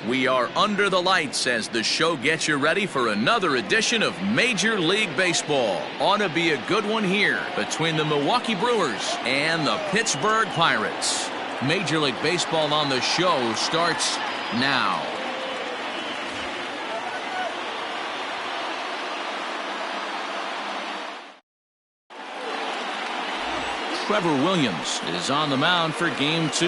We are under the lights as the show gets you ready for another edition of Major League Baseball. Ought to be a good one here between the Milwaukee Brewers and the Pittsburgh Pirates. Major League Baseball on the show starts now. Trevor Williams is on the mound for game 2.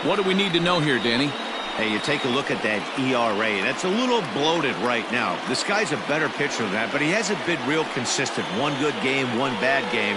What do we need to know here, Danny? Hey, you take a look at that ERA. That's a little bloated right now. This guy's a better pitcher than that, but he hasn't been real consistent. One good game, one bad game.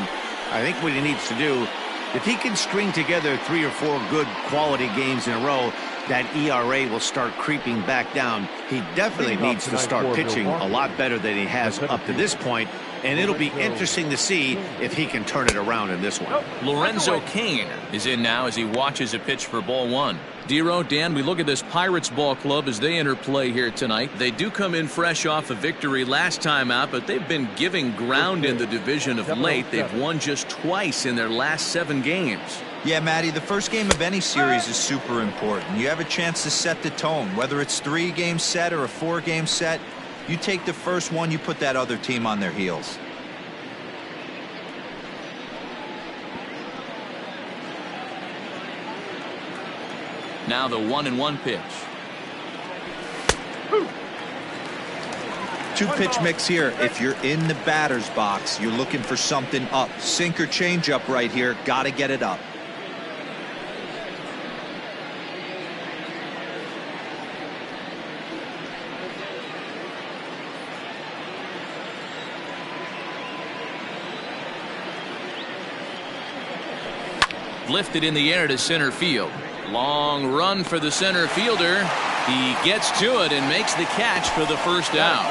I think what he needs to do, if he can string together 3 or 4 good quality games in a row, that ERA will start creeping back down. He definitely needs to start pitching a lot better than he has up to this point, and it'll be interesting to see if he can turn it around in this one. Lorenzo Cain is in now as he watches a pitch for ball 1. Dero, Dan, we look at this Pirates ball club as they enter play here tonight. They do come in fresh off a victory last time out, but they've been giving ground in the division of late. They've won just twice in their last 7 games. Yeah, Matty, the first game of any series is super important. You have a chance to set the tone, whether it's 3-game set or a 4-game set. You take the first one, you put that other team on their heels. Now the 1-1 pitch. 2-pitch mix here. If you're in the batter's box, you're looking for something up. Sinker change up right here. Got to get it up. Lifted in the air to center field. Long run for the center fielder. He gets to it and makes the catch for the first out.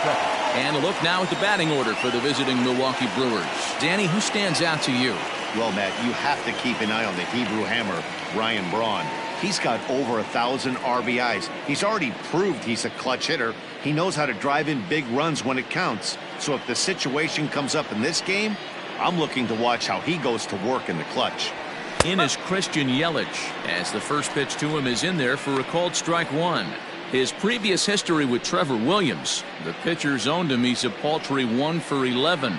And a look now at the batting order for the visiting Milwaukee Brewers. Danny, who stands out to you? Well, Matt, you have to keep an eye on the Hebrew Hammer, Ryan Braun. He's got over 1,000 RBIs. He's already proved he's a clutch hitter. He knows how to drive in big runs when it counts. So if the situation comes up in this game, I'm looking to watch how he goes to work in the clutch. In is Christian Yelich as the first pitch to him is in there for a called strike 1. His previous history with Trevor Williams, the pitcher's owned him. He's a paltry 1 for 11.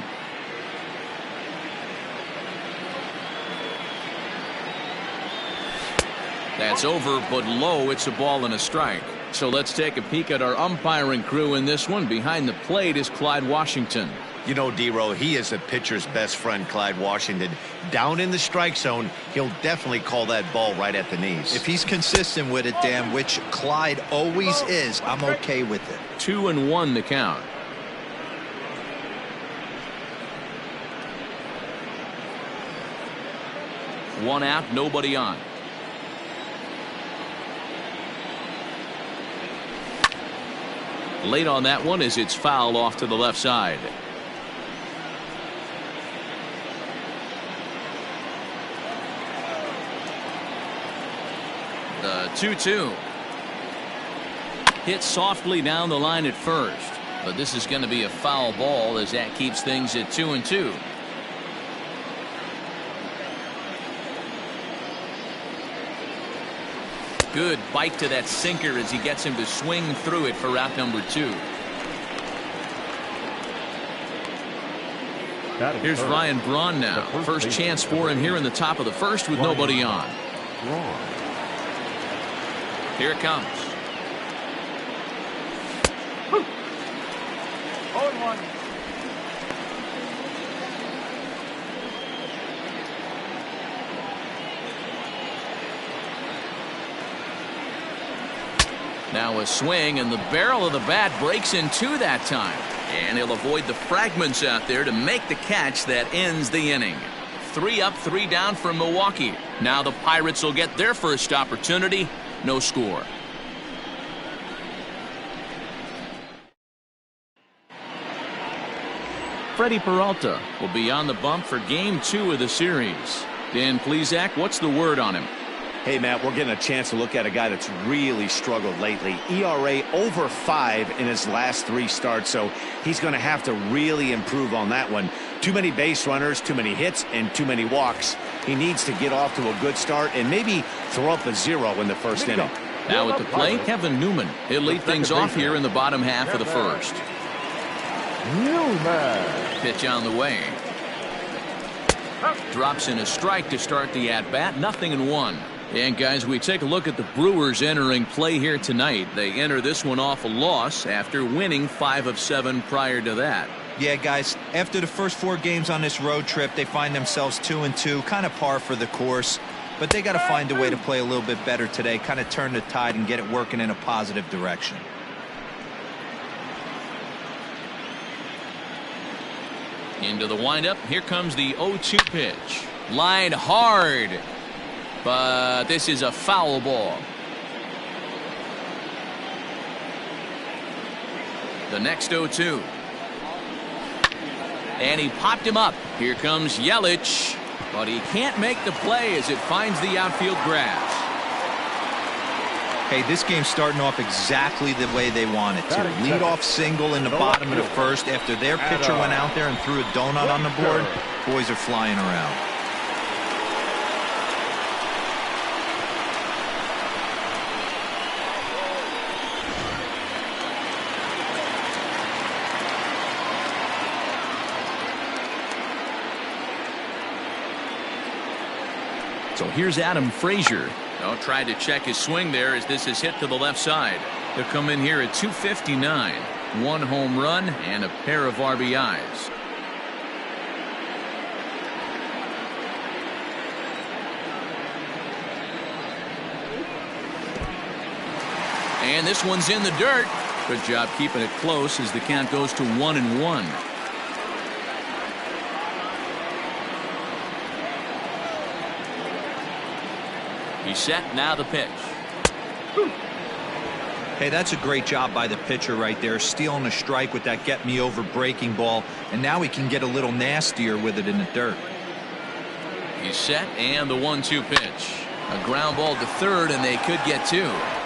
That's over but low. It's a ball and a strike. So let's take a peek at our umpiring crew in this one. Behind the plate is Clyde Washington. You know, Dero, he is a pitcher's best friend, Clyde Washington. Down in the strike zone, he'll definitely call that ball right at the knees. If he's consistent with it, Dan, which Clyde always is, I'm okay with it. 2-1 the count. One out, nobody on. Late on that one as it's foul off to the left side. The 2-2. Hit softly down the line at first, but this is going to be a foul ball as that keeps things at 2-2. Good bite to that sinker as he gets him to swing through it for out number 2. Here's Ryan Braun now. First chance for him here in the top of the first with nobody on. Here it comes. 0-1. Now a swing, and the barrel of the bat breaks in 2 that time. And he'll avoid the fragments out there to make the catch that ends the inning. 3 up, 3 down for Milwaukee. Now the Pirates will get their first opportunity. No score. Freddie Peralta will be on the bump for game 2 of the series. Dan Plesac, what's the word on him? Hey, Matt, we're getting a chance to look at a guy that's really struggled lately. ERA over 5 in his last 3 starts, so he's going to have to really improve on that one. Too many base runners, too many hits, and too many walks. He needs to get off to a good start and maybe throw up a 0 in the first inning. Now at the plate, Kevin Newman. He'll lead things off here in the bottom half of the first. Newman. Pitch on the way. Drops in a strike to start the at-bat. 0-1. And guys, we take a look at the Brewers entering play here tonight. They enter this one off a loss after winning 5 of 7 prior to that. Yeah, guys, after the first 4 games on this road trip, they find themselves 2-2, kind of par for the course. But they got to find a way to play a little bit better today, kind of turn the tide and get it working in a positive direction. Into the windup. Here comes the 0-2 pitch. Line hard. But this is a foul ball. The next 0-2. And he popped him up. Here comes Yelich. But he can't make the play as it finds the outfield grass. Hey, this game's starting off exactly the way they want it to. Lead-off single in the bottom of the first after their pitcher went out there and threw a donut on the board. Boys are flying around. So here's Adam Frazier. Tried to check his swing there as this is hit to the left side. He'll come in here at 259. 1 home run and a pair of RBIs. And this one's in the dirt. Good job keeping it close as the count goes to 1-1. He's set. Now the pitch. Hey, that's a great job by the pitcher right there, stealing a strike with that get me over breaking ball, and now he can get a little nastier with it in the dirt. He's set, and the 1-2 pitch. A ground ball to third, and they could get 2.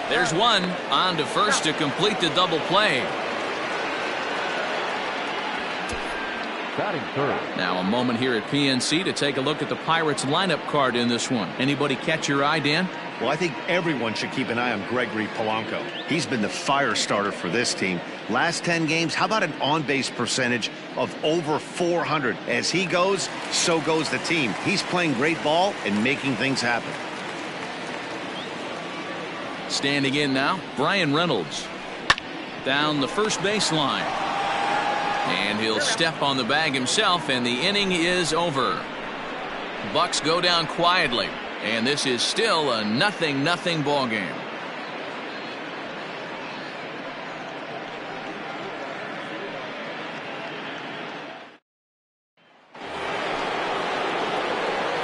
There's one. On to first to complete the double play. Batting third. Now a moment here at PNC to take a look at the Pirates lineup card in this one. Anybody catch your eye, Dan? Well, I think everyone should keep an eye on Gregory Polanco. He's been the fire starter for this team. Last 10 games, how about an on-base percentage of over 400? As he goes, so goes the team. He's playing great ball and making things happen. Standing in now, Brian Reynolds. Down the first baseline. And he'll step on the bag himself, and the inning is over. Bucks go down quietly, and this is still a 0-0 ball game.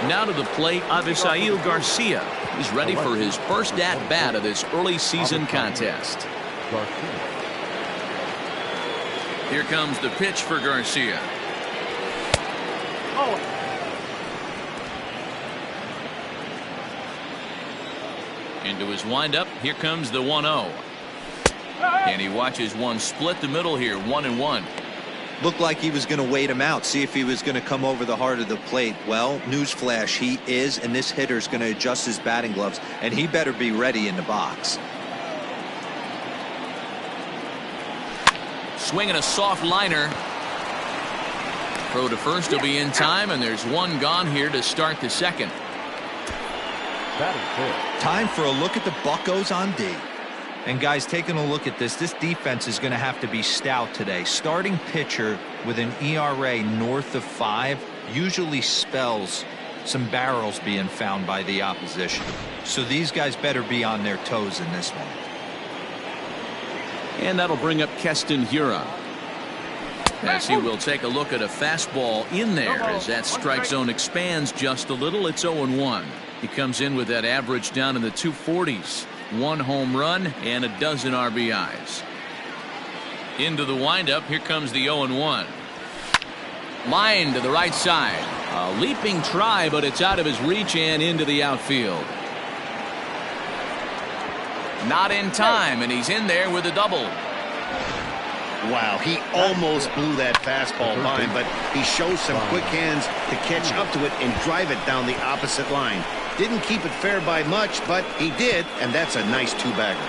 Now to the plate, Avisail Garcia. He's ready for his first at-bat of this early season contest. Here comes the pitch for Garcia. Into his windup. Here comes the 1-0. And he watches one split the middle here. 1-1. Looked like he was going to wait him out, see if he was going to come over the heart of the plate. Well, newsflash, he is, and this hitter's going to adjust his batting gloves, and he better be ready in the box. Swinging a soft liner. Throw to first will be in time, and there's one gone here to start the second. Time for a look at the Buccos on D. And guys, taking a look at this defense is going to have to be stout today. Starting pitcher with an ERA north of 5 usually spells some barrels being found by the opposition. So these guys better be on their toes in this one. And that'll bring up Keston Hiura. As he will take a look at a fastball in there as that strike zone expands just a little. It's 0-1. He comes in with that average down in the 240s. 1 home run and a dozen RBIs. Into the windup. Here comes the 0-1. Line to the right side. A leaping try, but it's out of his reach and into the outfield. Not in time, and he's in there with a double. Wow, he almost blew that fastball by him, but he shows some quick hands to catch up to it and drive it down the opposite line. Didn't keep it fair by much, but he did, and that's a nice two-bagger.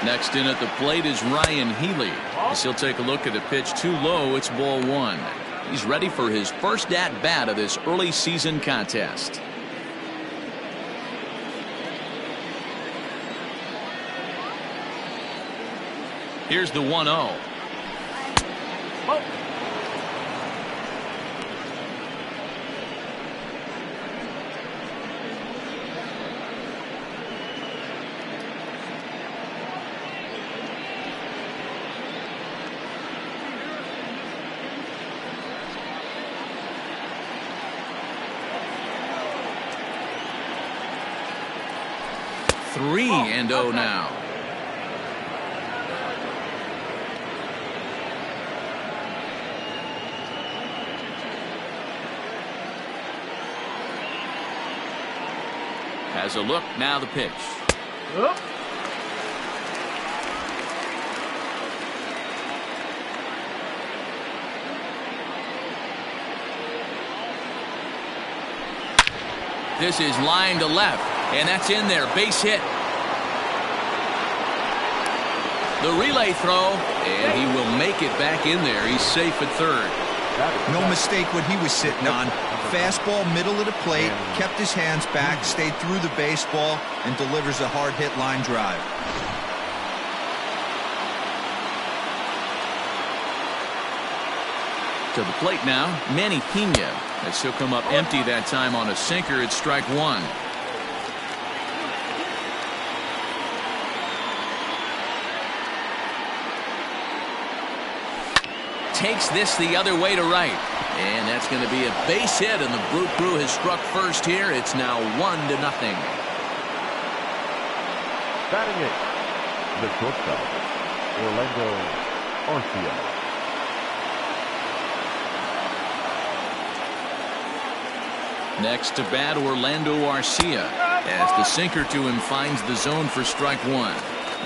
Next in at the plate is Ryan Healy. As he'll take a look at a pitch too low. It's ball one. He's ready for his first at-bat of this early season contest. Here's the 1-0. Three and 0 now. Has a look, now the pitch. This is line to left, and that's in there, base hit. The relay throw, and he will make it back in there. He's safe at third. No mistake what he was sitting on. Fastball middle of the plate, kept his hands back, stayed through the baseball, and delivers a hard hit line drive. To the plate now, Manny Pena. As he'll come up empty that time on a sinker. It's strike one. Takes this the other way to right. And that's going to be a base hit, and the Blue Crew has struck first here. It's now 1-0. Batting it, the shortstop, Orlando Arcia. Next to bat, Orlando Arcia. As the sinker to him finds the zone for strike one.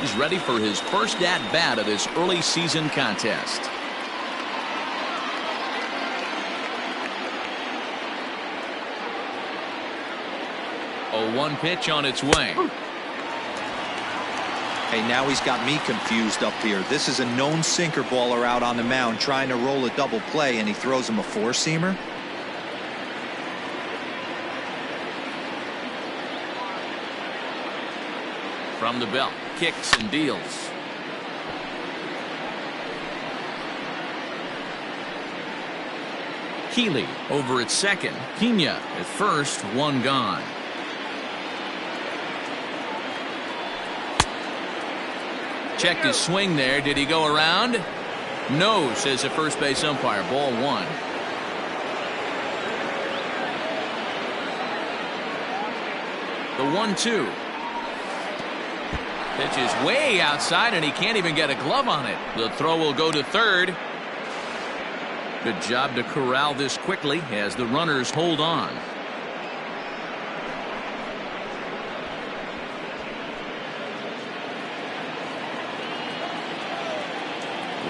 He's ready for his first at-bat of this early season contest. A 1 pitch on its way. Hey, now he's got me confused up here. This is a known sinker baller out on the mound trying to roll a double play, and he throws him a four-seamer. From the belt, kicks and deals. Healy over at second. Pena at first, one gone. Checked his swing there. Did he go around? No, says the first base umpire. Ball one. The 1-2. Pitch is way outside, and he can't even get a glove on it. The throw will go to third. Good job to corral this quickly as the runners hold on.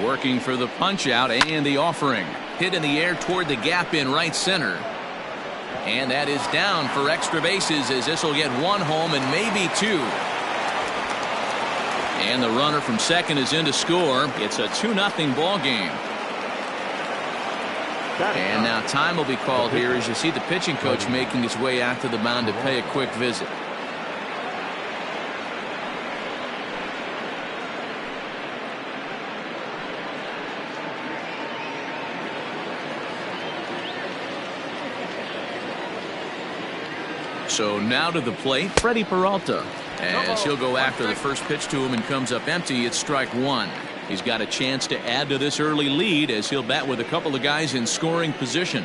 Working for the punch out and the offering. Hit in the air toward the gap in right center. And that is down for extra bases, as this will get one home and maybe two. And the runner from second is in to score. It's a 2-0 ball game. And now time will be called here as you see the pitching coach making his way out to the mound to pay a quick visit. So now to the plate, Freddie Peralta. As he'll go after the first pitch to him and comes up empty, it's strike one. He's got a chance to add to this early lead as he'll bat with a couple of guys in scoring position.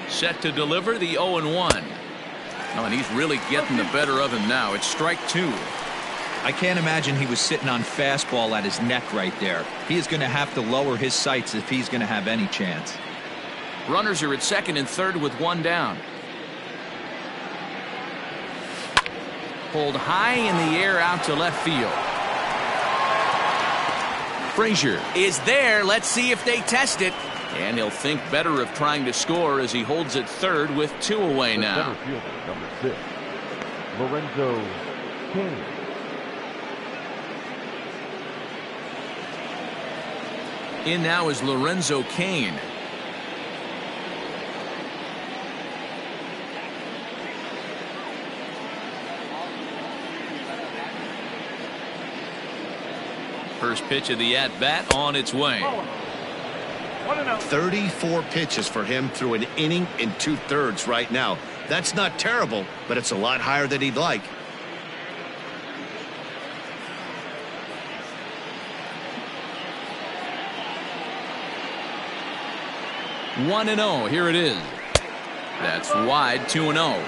Set to deliver the 0-1. Oh, and he's really getting the better of him now. It's strike two. I can't imagine he was sitting on fastball at his neck right there. He is going to have to lower his sights if he's going to have any chance. Runners are at second and third with one down. Pulled high in the air out to left field. Frazier is there. Let's see if they test it. And he'll think better of trying to score as he holds it third with 2 away now. Center fielder, number 6, Lorenzo Kane. In now is Lorenzo Kane. First pitch of the at-bat on its way. 34 pitches for him through an inning and 2/3 right now. That's not terrible, but it's a lot higher than he'd like. 1-0. Here it is. That's wide. 2-0.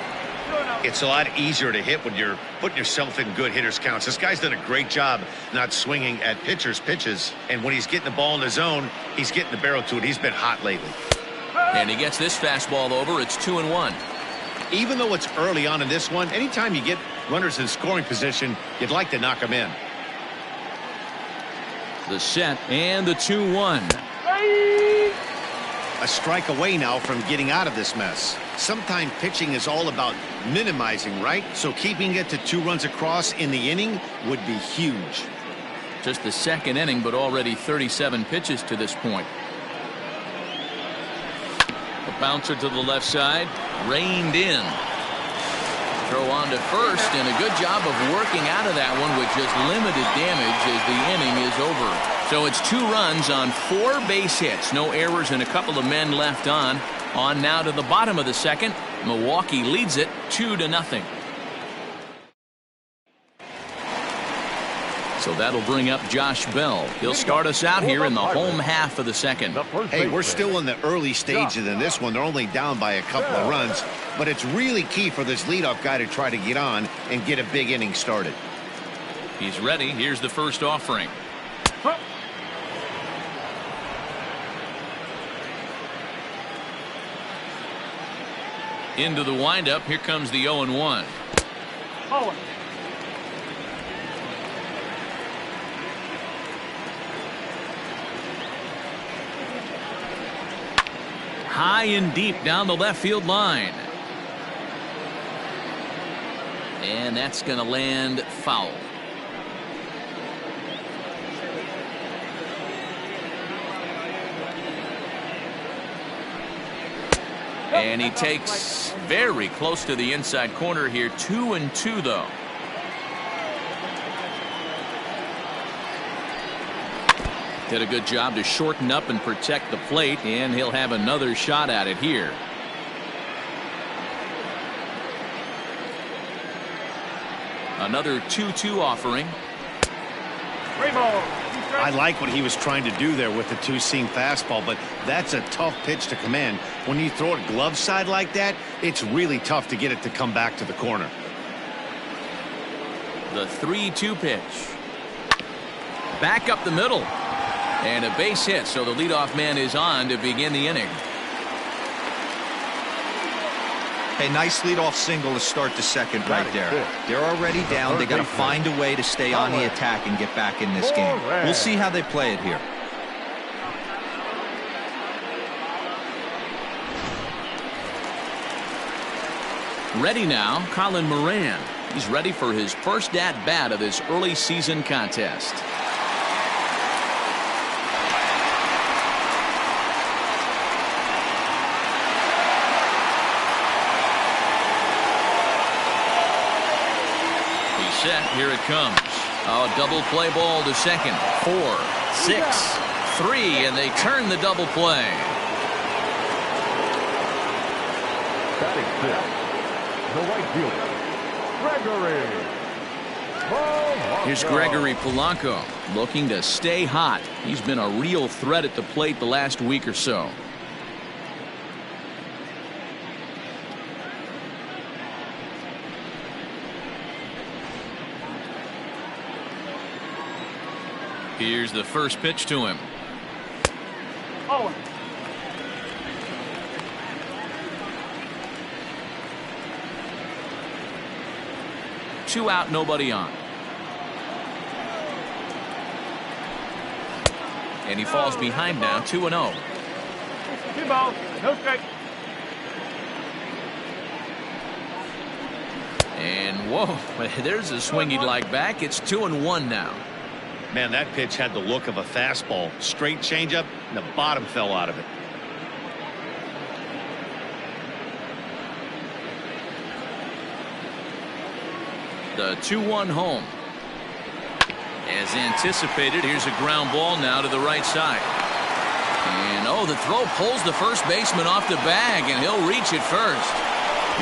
It's a lot easier to hit when you're putting yourself in good hitters counts. This guy's done a great job not swinging at pitchers' pitches, and when he's getting the ball in the zone, he's getting the barrel to it. He's been hot lately. And he gets this fastball over. It's 2-1. Even though it's early on in this one, anytime you get runners in scoring position, you'd like to knock them in. The set and the 2-1. A strike away now from getting out of this mess. Sometimes pitching is all about minimizing, right? So keeping it to 2 runs across in the inning would be huge. Just the second inning, but already 37 pitches to this point. A bouncer to the left side, reined in. Throw on to first, and a good job of working out of that one with just limited damage as the inning is over. So it's 2 runs on 4 base hits. No errors and a couple of men left on. On now to the bottom of the second. Milwaukee leads it 2-0. So that'll bring up Josh Bell. He'll start us out here in the home half of the second. Hey, we're still in the early stages in this one. They're only down by a couple of runs, but it's really key for this leadoff guy to try to get on and get a big inning started. He's ready. Here's the first offering. Into the windup. Here comes the 0-1. High and deep down the left field line. And that's going to land foul. And he takes very close to the inside corner here. 2-2 though. Did a good job to shorten up and protect the plate, and he'll have another shot at it here. Another 2-2 offering. I like what he was trying to do there with the 2-seam fastball, but that's a tough pitch to command. When you throw it glove side like that, it's really tough to get it to come back to the corner. The 3-2 pitch. Back up the middle. And a base hit, so the leadoff man is on to begin the inning. Hey, nice leadoff single to start the second right there. They're already down. They got to find a way to stay on the attack and get back in this game. We'll see how they play it here. Ready now, Colin Moran. He's ready for his first at-bat of this early season contest. Set. Here it comes. A double play ball to second. 4, 6, 3, and they turn the double play. Batting fifth, the right fielder, Gregory. Here's Gregory Polanco looking to stay hot. He's been a real threat at the plate the last week or so. Here's the first pitch to him. 2 out, nobody on. And he falls behind now, 2-0. 2 balls, no strike. And whoa, there's a swing he'd like back. It's 2-1 now. Man, that pitch had the look of a fastball. Straight changeup, and the bottom fell out of it. The 2-1 home. As anticipated, here's a ground ball now to the right side. And oh, the throw pulls the first baseman off the bag, and he'll reach it first.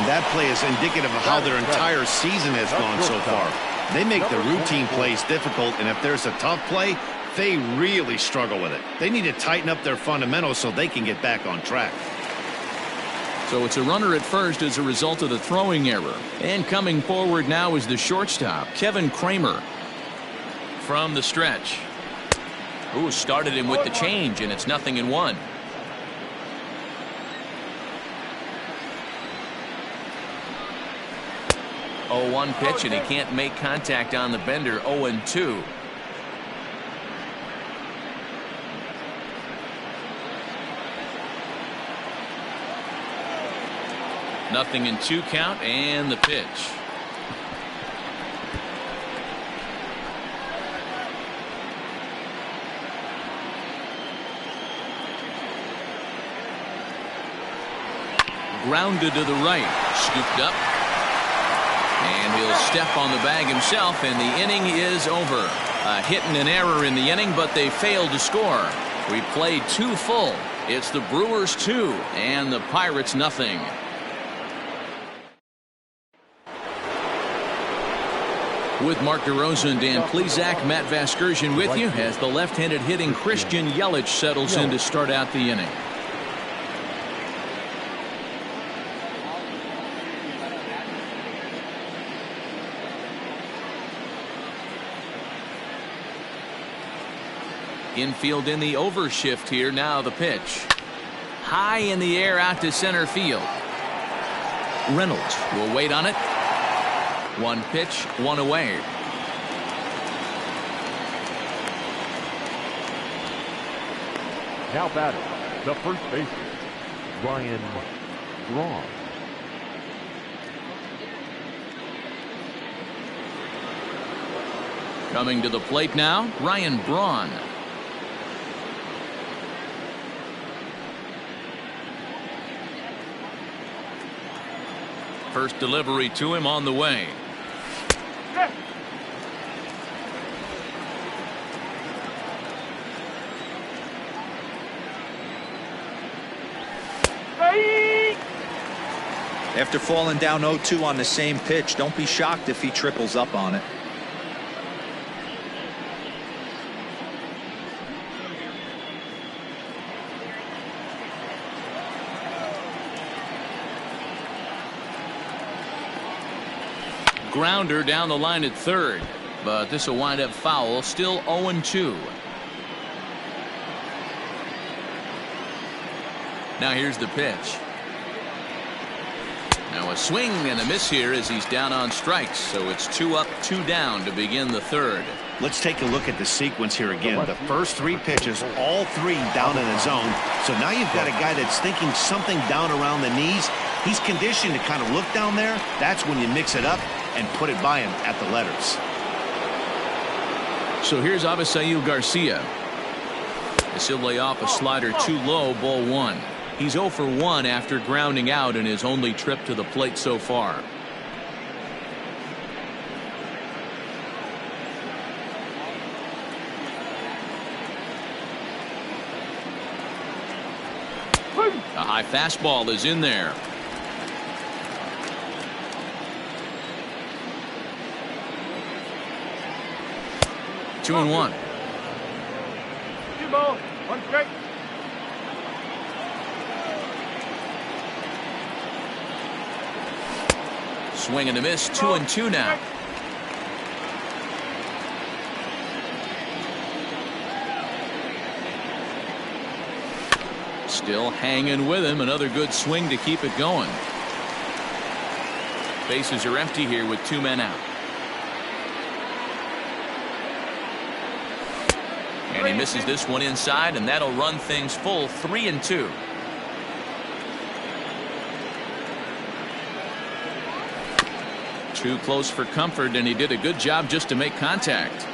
That play is indicative of how their entire season has gone so far. They make the routine plays difficult, and if there's a tough play, they really struggle with it. They need to tighten up their fundamentals so they can get back on track. So it's a runner at first as a result of the throwing error. And coming forward now is the shortstop, Kevin Kramer. From the stretch. Ooh, started him with the change, and it's 0-1. 0-1 pitch, and he can't make contact on the bender. 0-2. Nothing in 2 count, and the pitch. Grounded to the right, scooped up. And he'll step on the bag himself, and the inning is over. A hit and an error in the inning, but they failed to score. We played 2 full. It's the Brewers 2 and the Pirates 0. With Mark DeRosa and Dan Plesac, Matt Vasgersian with you as the left-handed hitting Christian Yelich settles in to start out the inning. Infield in the overshift here. Now the pitch. High in the air out to center field. Reynolds will wait on it. 1 pitch, 1 away. Now batting, the first baseman, Ryan Braun. Coming to the plate now, Ryan Braun. First delivery to him on the way. After falling down 0-2 on the same pitch, don't be shocked if he triples up on it. Grounder down the line at third, but this will wind up foul. Still 0-2. Now here's the pitch. Now a swing and a miss here as he's down on strikes, so it's 2 up, 2 down to begin the third. Let's take a look at the sequence here again. The first 3 pitches, all 3 down in the zone. So now you've got a guy that's thinking something down around the knees. He's conditioned to kind of look down there. That's when you mix it up and put it by him at the letters. So here's Avisail Garcia. He'll lay off a slider too low, ball 1. He's 0 for 1 after grounding out in his only trip to the plate so far. A high fastball is in there. Two and 1. 2 balls, 1 strike. Swing and a miss. 2-2 now. Still hanging with him. Another good swing to keep it going. Bases are empty here with 2 men out. And he misses this one inside, and that'll run things full 3-2. Too close for comfort, and he did a good job just to make contact.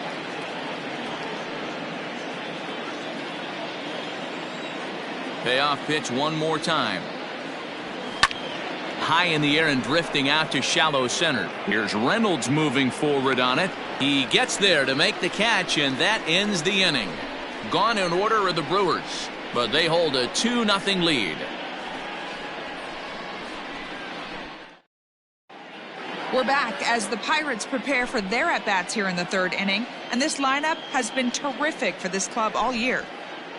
Payoff pitch one more time. High in the air and drifting out to shallow center. Here's Reynolds moving forward on it. He gets there to make the catch, and that ends the inning. Gone in order are the Brewers, but they hold a 2-0 lead. We're back as the Pirates prepare for their at-bats here in the third inning, and this lineup has been terrific for this club all year.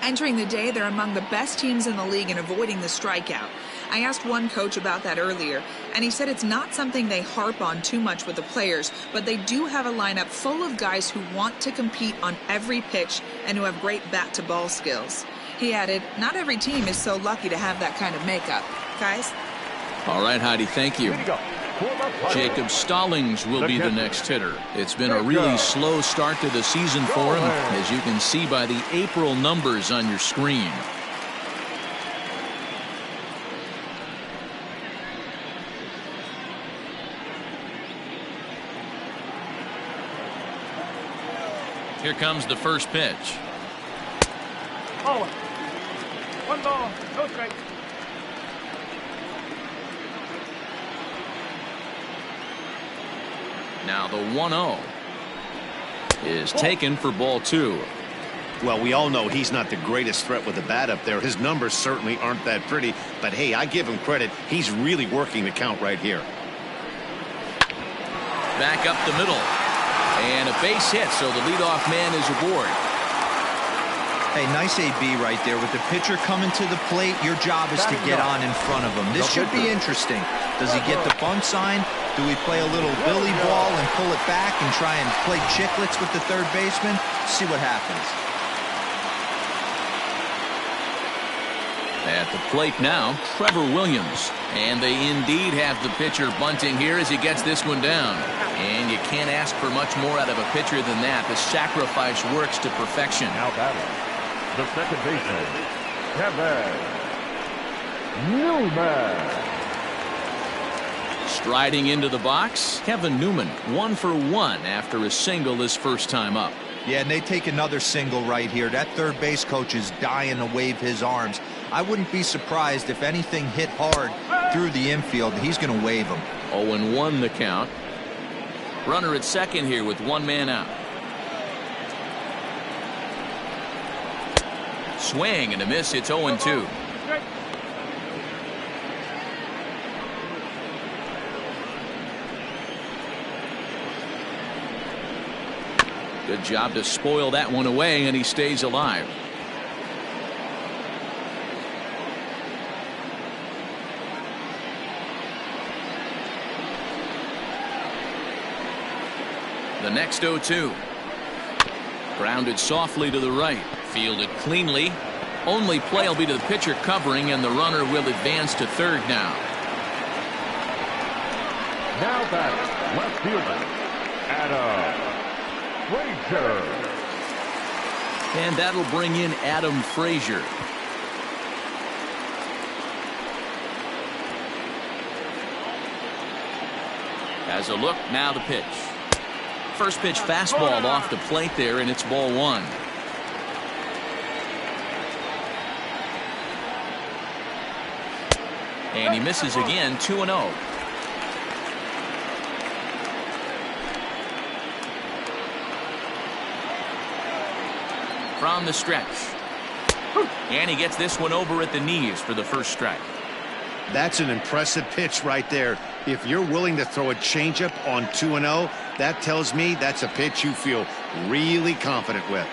Entering the day, they're among the best teams in the league in avoiding the strikeout. I asked one coach about that earlier, and he said it's not something they harp on too much with the players, but they do have a lineup full of guys who want to compete on every pitch and who have great bat-to-ball skills. He added, not every team is so lucky to have that kind of makeup. Guys? All right, Heidi, thank you. Jacob Stallings will be the next hitter. It's been a really slow start to the season for him, as you can see by the April numbers on your screen. Here comes the first pitch. Oh, 1 ball, no strike. Now the 1-0 is taken for ball 2. Well, we all know he's not the greatest threat with the bat up there. His numbers certainly aren't that pretty, but hey, I give him credit. He's really working the count right here. Back up the middle, and a base hit, so the leadoff man is aboard. Hey, nice AB right there. With the pitcher coming to the plate, your job is to get on in front of him. This should be interesting. Does he get the bunt sign? Do we play a little Billy ball and pull it back and try and play chicklets with the third baseman? See what happens. At the plate now, Trevor Williams. And they indeed have the pitcher bunting here as he gets this one down. And you can't ask for much more out of a pitcher than that. The sacrifice works to perfection. Now batting, the second baseman, Kevin Newman. Striding into the box, Kevin Newman, 1 for 1 after a single his first time up. Yeah, and they take another single right here. That third base coach is dying to wave his arms. I wouldn't be surprised if anything hit hard through the infield. He's going to wave them. 0-1 the count. Runner at second here with one man out. Swing and a miss. It's 0-2. Good job to spoil that one away, and he stays alive. The next 0-2. Grounded softly to the right. Fielded cleanly. Only play will be to the pitcher covering, and the runner will advance to third now. Now batting, left fielder, Adam Frazier. And that'll bring in Adam Frazier. As a look, now the pitch. First pitch fastball off the plate there, and it's ball 1. And he misses again, 2-0. From the stretch. And he gets this one over at the knees for the first strike. That's an impressive pitch right there. If you're willing to throw a changeup on 2-0, that tells me that's a pitch you feel really confident with.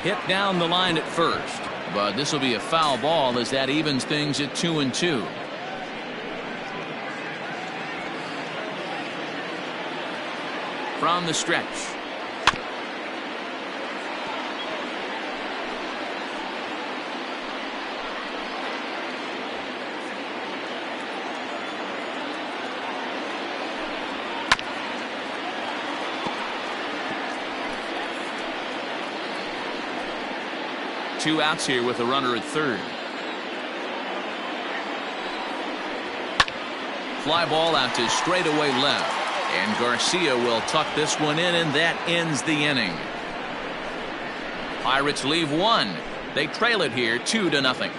Hit down the line at first, but this will be a foul ball as that evens things at 2-2. From the stretch. 2 outs here with a runner at third. Fly ball out to straightaway left. And Garcia will tuck this one in, and that ends the inning. Pirates leave 1. They trail it here 2-0.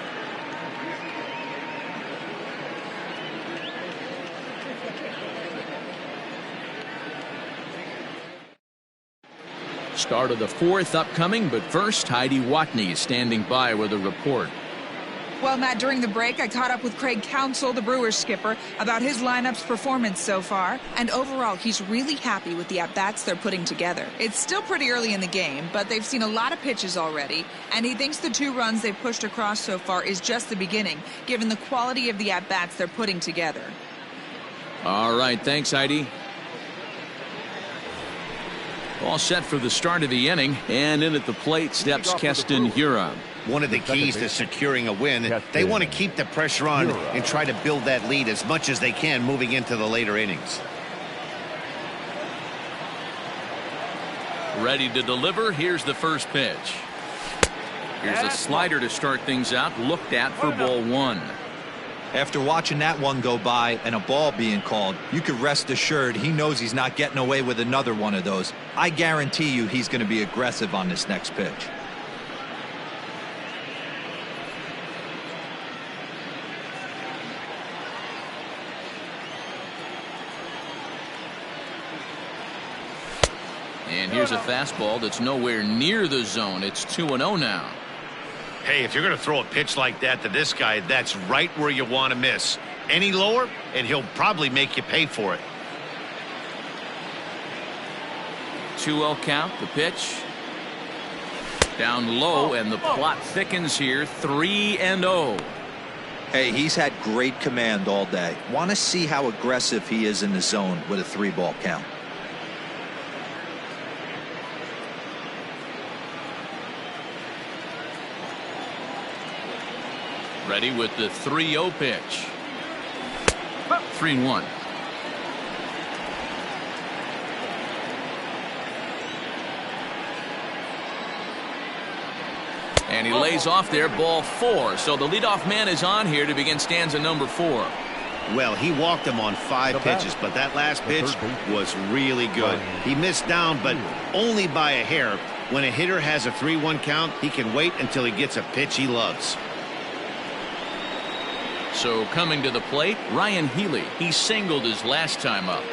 Start of the 4th upcoming, but first, Heidi Watney is standing by with a report. Well, Matt, during the break, I caught up with Craig Counsell, the Brewers skipper, about his lineup's performance so far. And overall, he's really happy with the at-bats they're putting together. It's still pretty early in the game, but they've seen a lot of pitches already. And he thinks the 2 runs they've pushed across so far is just the beginning, given the quality of the at-bats they're putting together. All right, thanks, Heidi. All set for the start of the inning, and in at the plate steps Keston Hiura. One of the keys to securing a win, they want to keep the pressure on and try to build that lead as much as they can moving into the later innings. Ready to deliver. Here's the first pitch. Here's a slider to start things out, looked at for ball 1. After watching that one go by and a ball being called, you could rest assured he knows he's not getting away with another one of those. I guarantee you he's going to be aggressive on this next pitch. And here's a fastball that's nowhere near the zone. It's 2-0 now. Hey, if you're going to throw a pitch like that to this guy, that's right where you want to miss. Any lower, and he'll probably make you pay for it. 2-0 count, the pitch. Down low, and the plot thickens here, 3-0. Hey, he's had great command all day. Want to see how aggressive he is in the zone with a 3-ball count. Ready with the 3-0 pitch. 3-1. And he lays off there, ball 4. So the leadoff man is on here to begin stanza number 4. Well, he walked him on 5 pitches, but that last pitch was really good. He missed down, but only by a hair. When a hitter has a 3-1 count, he can wait until he gets a pitch he loves. So coming to the plate, Ryan Healy. He singled his last time up.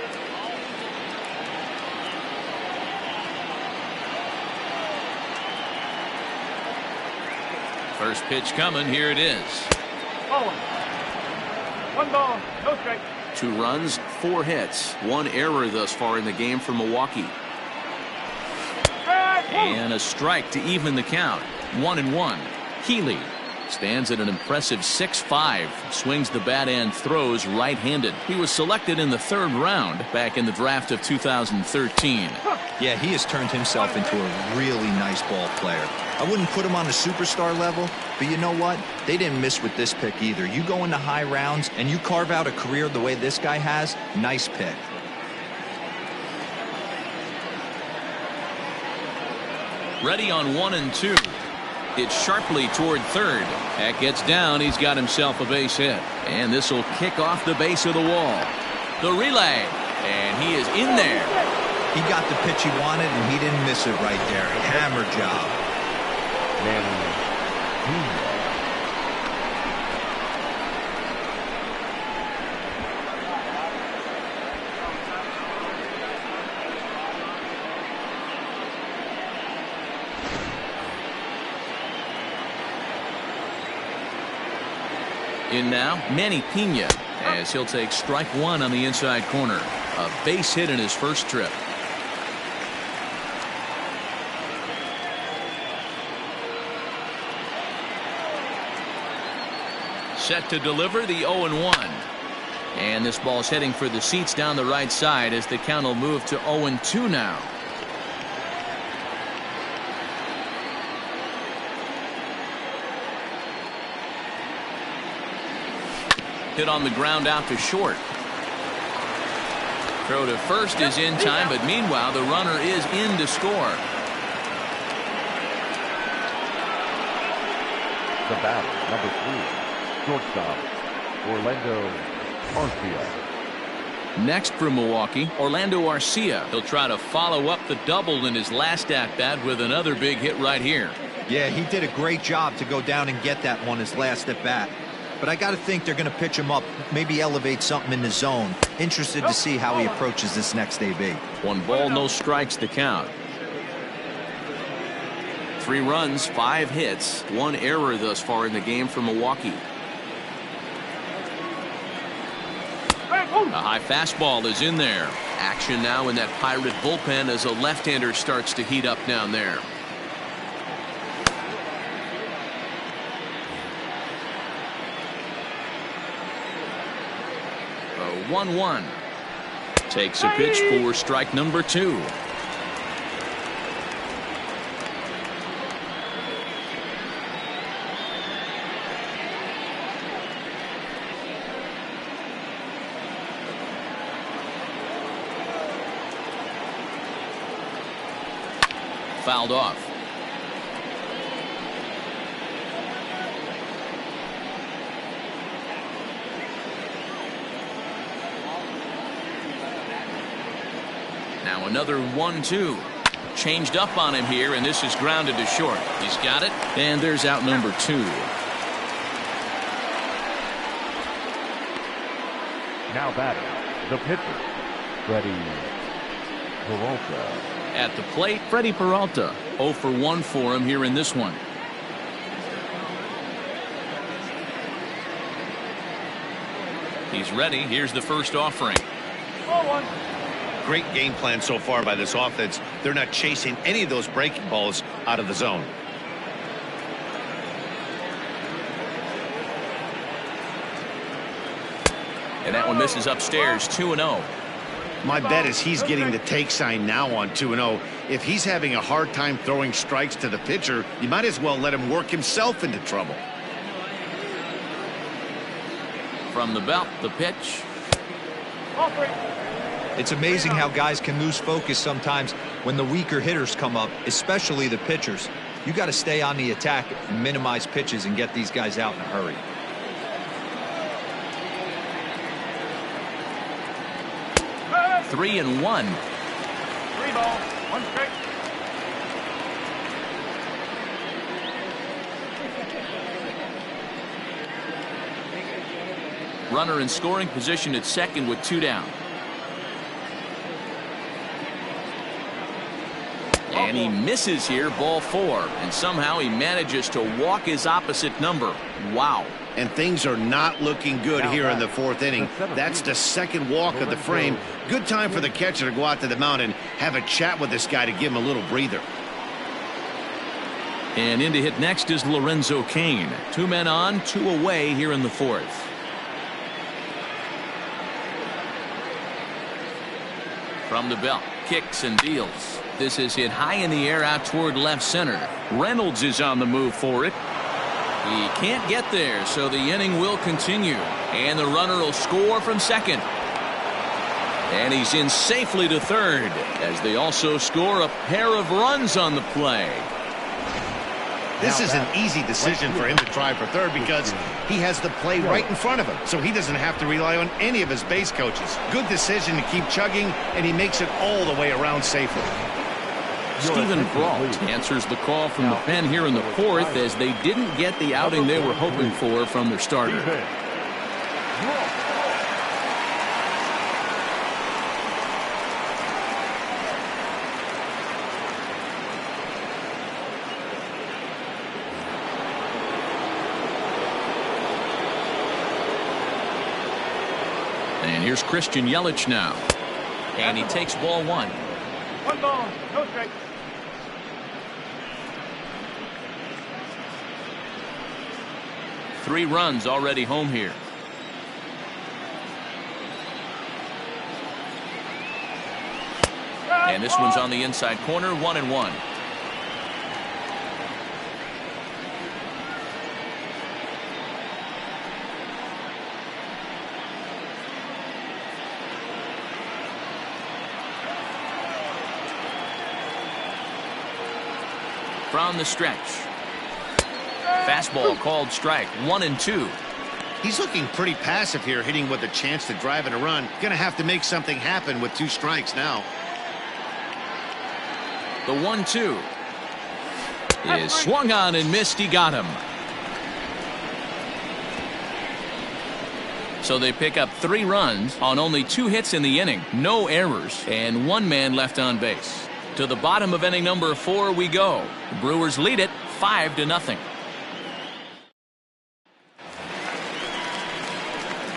First pitch coming. Here it is. 1 ball, no strike. 2 runs, 4 hits, 1 error thus far in the game for Milwaukee. And a strike to even the count. 1-1. Healy stands at an impressive 6'5", swings the bat and throws right-handed. He was selected in the 3rd round back in the draft of 2013. Yeah, he has turned himself into a really nice ball player. I wouldn't put him on a superstar level, but you know what? They didn't miss with this pick either. You go into high rounds and you carve out a career the way this guy has, nice pick. Ready on 1-2. It's sharply toward third. That gets down. He's got himself a base hit. And this will kick off the base of the wall. The relay. And he is in there. He got the pitch he wanted, and he didn't miss it right there. Hammer job. In now, Manny Pena, as he'll take strike 1 on the inside corner. A base hit in his first trip. Set to deliver the 0-1. And this ball's heading for the seats down the right side as the count will move to 0-2 now. Hit on the ground out to short. Throw to first is in time, but meanwhile the runner is in to score. The batter, number 3, shortstop, Orlando Arcia. Next for Milwaukee, Orlando Arcia. He'll try to follow up the double in his last at-bat with another big hit right here. Yeah, he did a great job to go down and get that one his last at-bat. But I got to think they're going to pitch him up, maybe elevate something in the zone. Interested to see how he approaches this next AB. 1 ball, no strikes to count. 3 runs, 5 hits, 1 error thus far in the game for Milwaukee. A high fastball is in there. Action now in that Pirate bullpen as a left-hander starts to heat up down there. A 1-1. Takes a pitch for strike number 2. Fouled off. Now another 1-2. Changed up on him here, and this is grounded to short. He's got it, and there's out number 2. Now batting, the pitcher, Freddie Peralta. At the plate, Freddie Peralta. 0 for 1 for him here in this one. He's ready. Here's the first offering. Great game plan so far by this offense. They're not chasing any of those breaking balls out of the zone. And that one misses upstairs. 2-0. My bet is he's getting the take sign now on 2-0. If he's having a hard time throwing strikes to the pitcher, you might as well let him work himself into trouble. From the belt, the pitch. It's amazing how guys can lose focus sometimes when the weaker hitters come up, especially the pitchers. You got to stay on the attack and minimize pitches and get these guys out in a hurry. 3-1. 3 ball, 1 strike. Runner in scoring position at second with 2 down. And he misses here, ball 4. And somehow he manages to walk his opposite number. Wow. And things are not looking good here in the 4th inning. That's the second walk of the frame. Good time for the catcher to go out to the mound and have a chat with this guy to give him a little breather. And in to hit next is Lorenzo Cain. 2 men on, 2 away here in the 4th. From the belt, kicks and deals. This is hit high in the air out toward left center. Reynolds is on the move for it. He can't get there, so the inning will continue. And the runner will score from second. And he's in safely to third, as they also score a pair of runs on the play. This is an easy decision for him to try for third because he has the play right in front of him, so he doesn't have to rely on any of his base coaches. Good decision to keep chugging, and he makes it all the way around safely. Stephen Brault answers the call from the pen here in the 4th as they didn't get the outing they were hoping for from their starter. And here's Christian Yelich now. And he takes ball 1. 1 ball, no strike. Three runs already home here. And this one's on the inside corner, 1-1. From the stretch. Fastball called strike. 1-2. He's looking pretty passive here, hitting with a chance to drive in a run. Going to have to make something happen with 2 strikes now. The 1-2 is swung on and missed. He got him. So they pick up 3 runs on only 2 hits in the inning. No errors and 1 man left on base. To the bottom of inning number 4 we go. The Brewers lead it 5-0.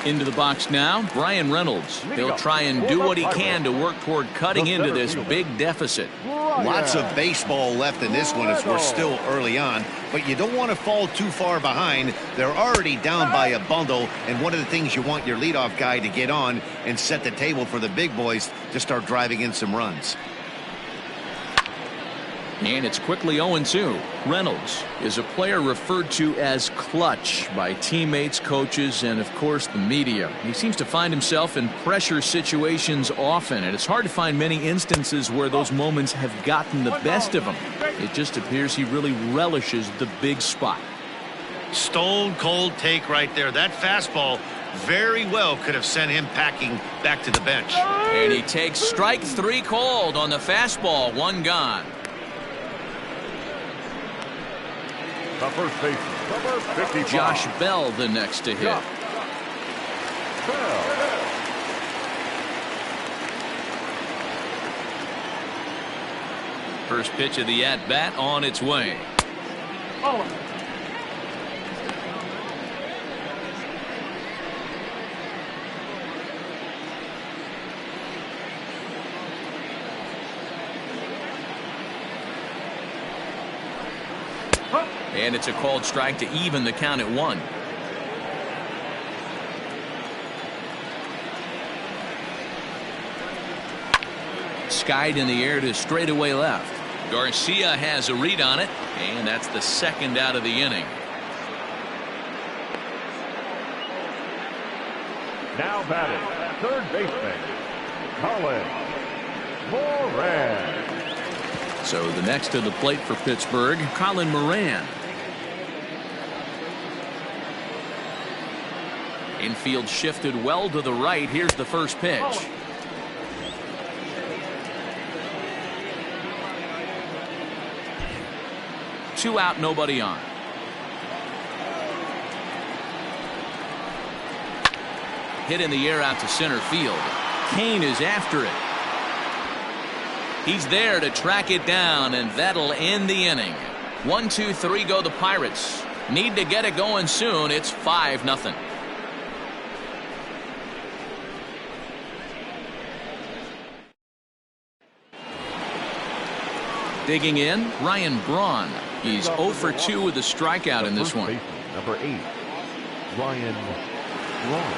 Into the box now, Brian Reynolds. He'll try and do what he can to work toward cutting into this big deficit. Lots of baseball left in this one as we're still early on, but you don't want to fall too far behind. They're already down by a bundle, and one of the things you want your leadoff guy to get on and set the table for the big boys to start driving in some runs. And it's quickly 0-2. Reynolds is a player referred to as clutch by teammates, coaches, and of course the media. He seems to find himself in pressure situations often, and it's hard to find many instances where those moments have gotten the best of him. It just appears he really relishes the big spot. Stone cold take right there. That fastball very well could have sent him packing back to the bench. And he takes strike 3 called on the fastball. 1 gone. The first baseman, number 55. Josh Bell the next to hit. Bell. First pitch of the at-bat on its way. And it's a called strike to even the count at 1. Skied in the air to straightaway left. Garcia has a read on it, and that's the 2nd out of the inning. Now batting, third baseman, Colin Moran. So the next to the plate for Pittsburgh, Colin Moran. Infield shifted well to the right. Here's the first pitch. Two out, nobody on. Hit in the air out to center field. Kane is after it. He's there to track it down, and that'll end the inning. 1, 2, 3 go the Pirates. Need to get it going soon. It's 5-0. Digging in, Ryan Braun. He's 0 for 2 with a strikeout in this one. Number 8, Ryan Braun.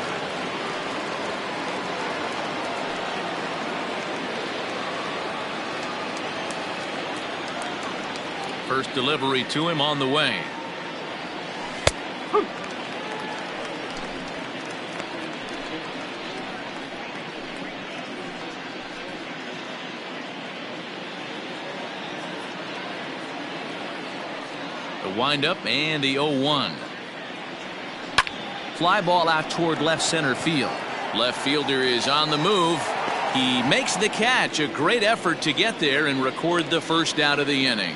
First delivery to him on the way. The windup and the 0-1. Fly ball out toward left center field. Left fielder is on the move. He makes the catch. A great effort to get there and record the first out of the inning.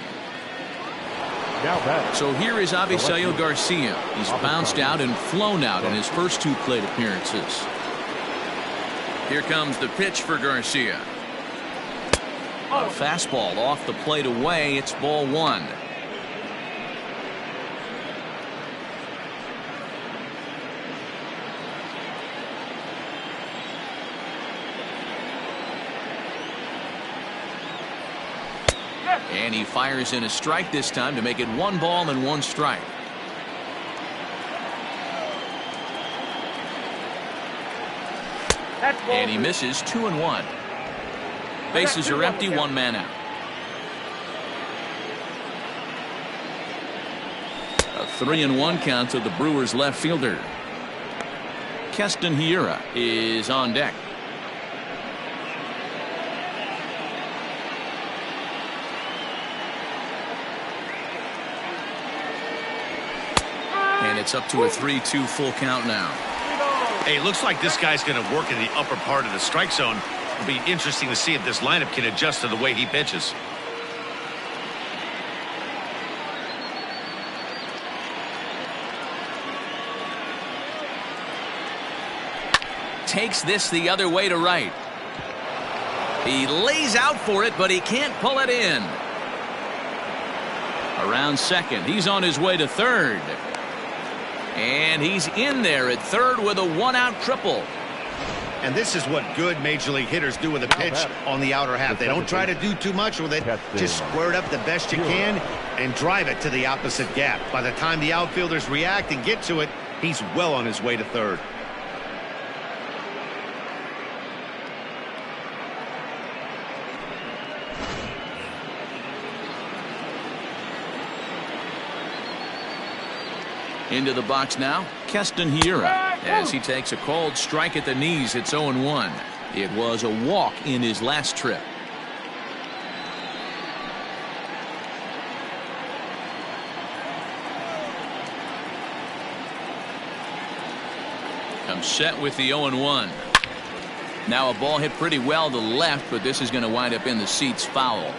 So here is Avisail Garcia. He's bounced out and flown out in his first 2 plate appearances. Here comes the pitch for Garcia. A fastball off the plate away. It's ball 1. And he fires in a strike this time to make it 1 ball and 1 strike. And he misses 2-1. Bases are empty, 1 man out. A 3-1 count to the Brewers left fielder. Keston Hiura is on deck. it's up to a 3-2 full count now. Hey, looks like this guy's going to work in the upper part of the strike zone. It'll be interesting to see if this lineup can adjust to the way he pitches. Takes this the other way to right. He lays out for it, but he can't pull it in. Around second, he's on his way to third. And he's in there at third with a one-out triple. And this is what good major league hitters do with a pitch on the outer half. They don't try to do too much with it. Just square it up the best you can and drive it to the opposite gap. By the time the outfielders react and get to it, he's well on his way to third. Into the box now, Keston Hiura, as he takes a called strike at the knees. It's 0-1. It was a walk in his last trip. Comes set with the 0-1. Now a ball hit pretty well to the left, but this is going to wind up in the seats foul.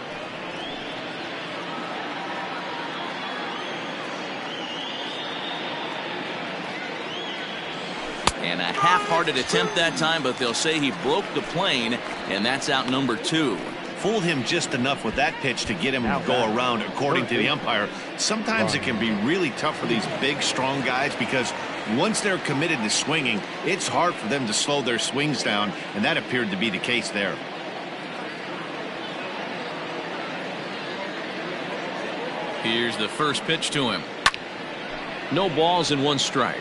And a half-hearted attempt that time, but they'll say he broke the plane, and that's out number 2. Fooled him just enough with that pitch to get him to go around, according to the umpire. Sometimes it can be really tough for these big, strong guys because once they're committed to swinging, it's hard for them to slow their swings down, and that appeared to be the case there. Here's the first pitch to him. No balls and 1 strike.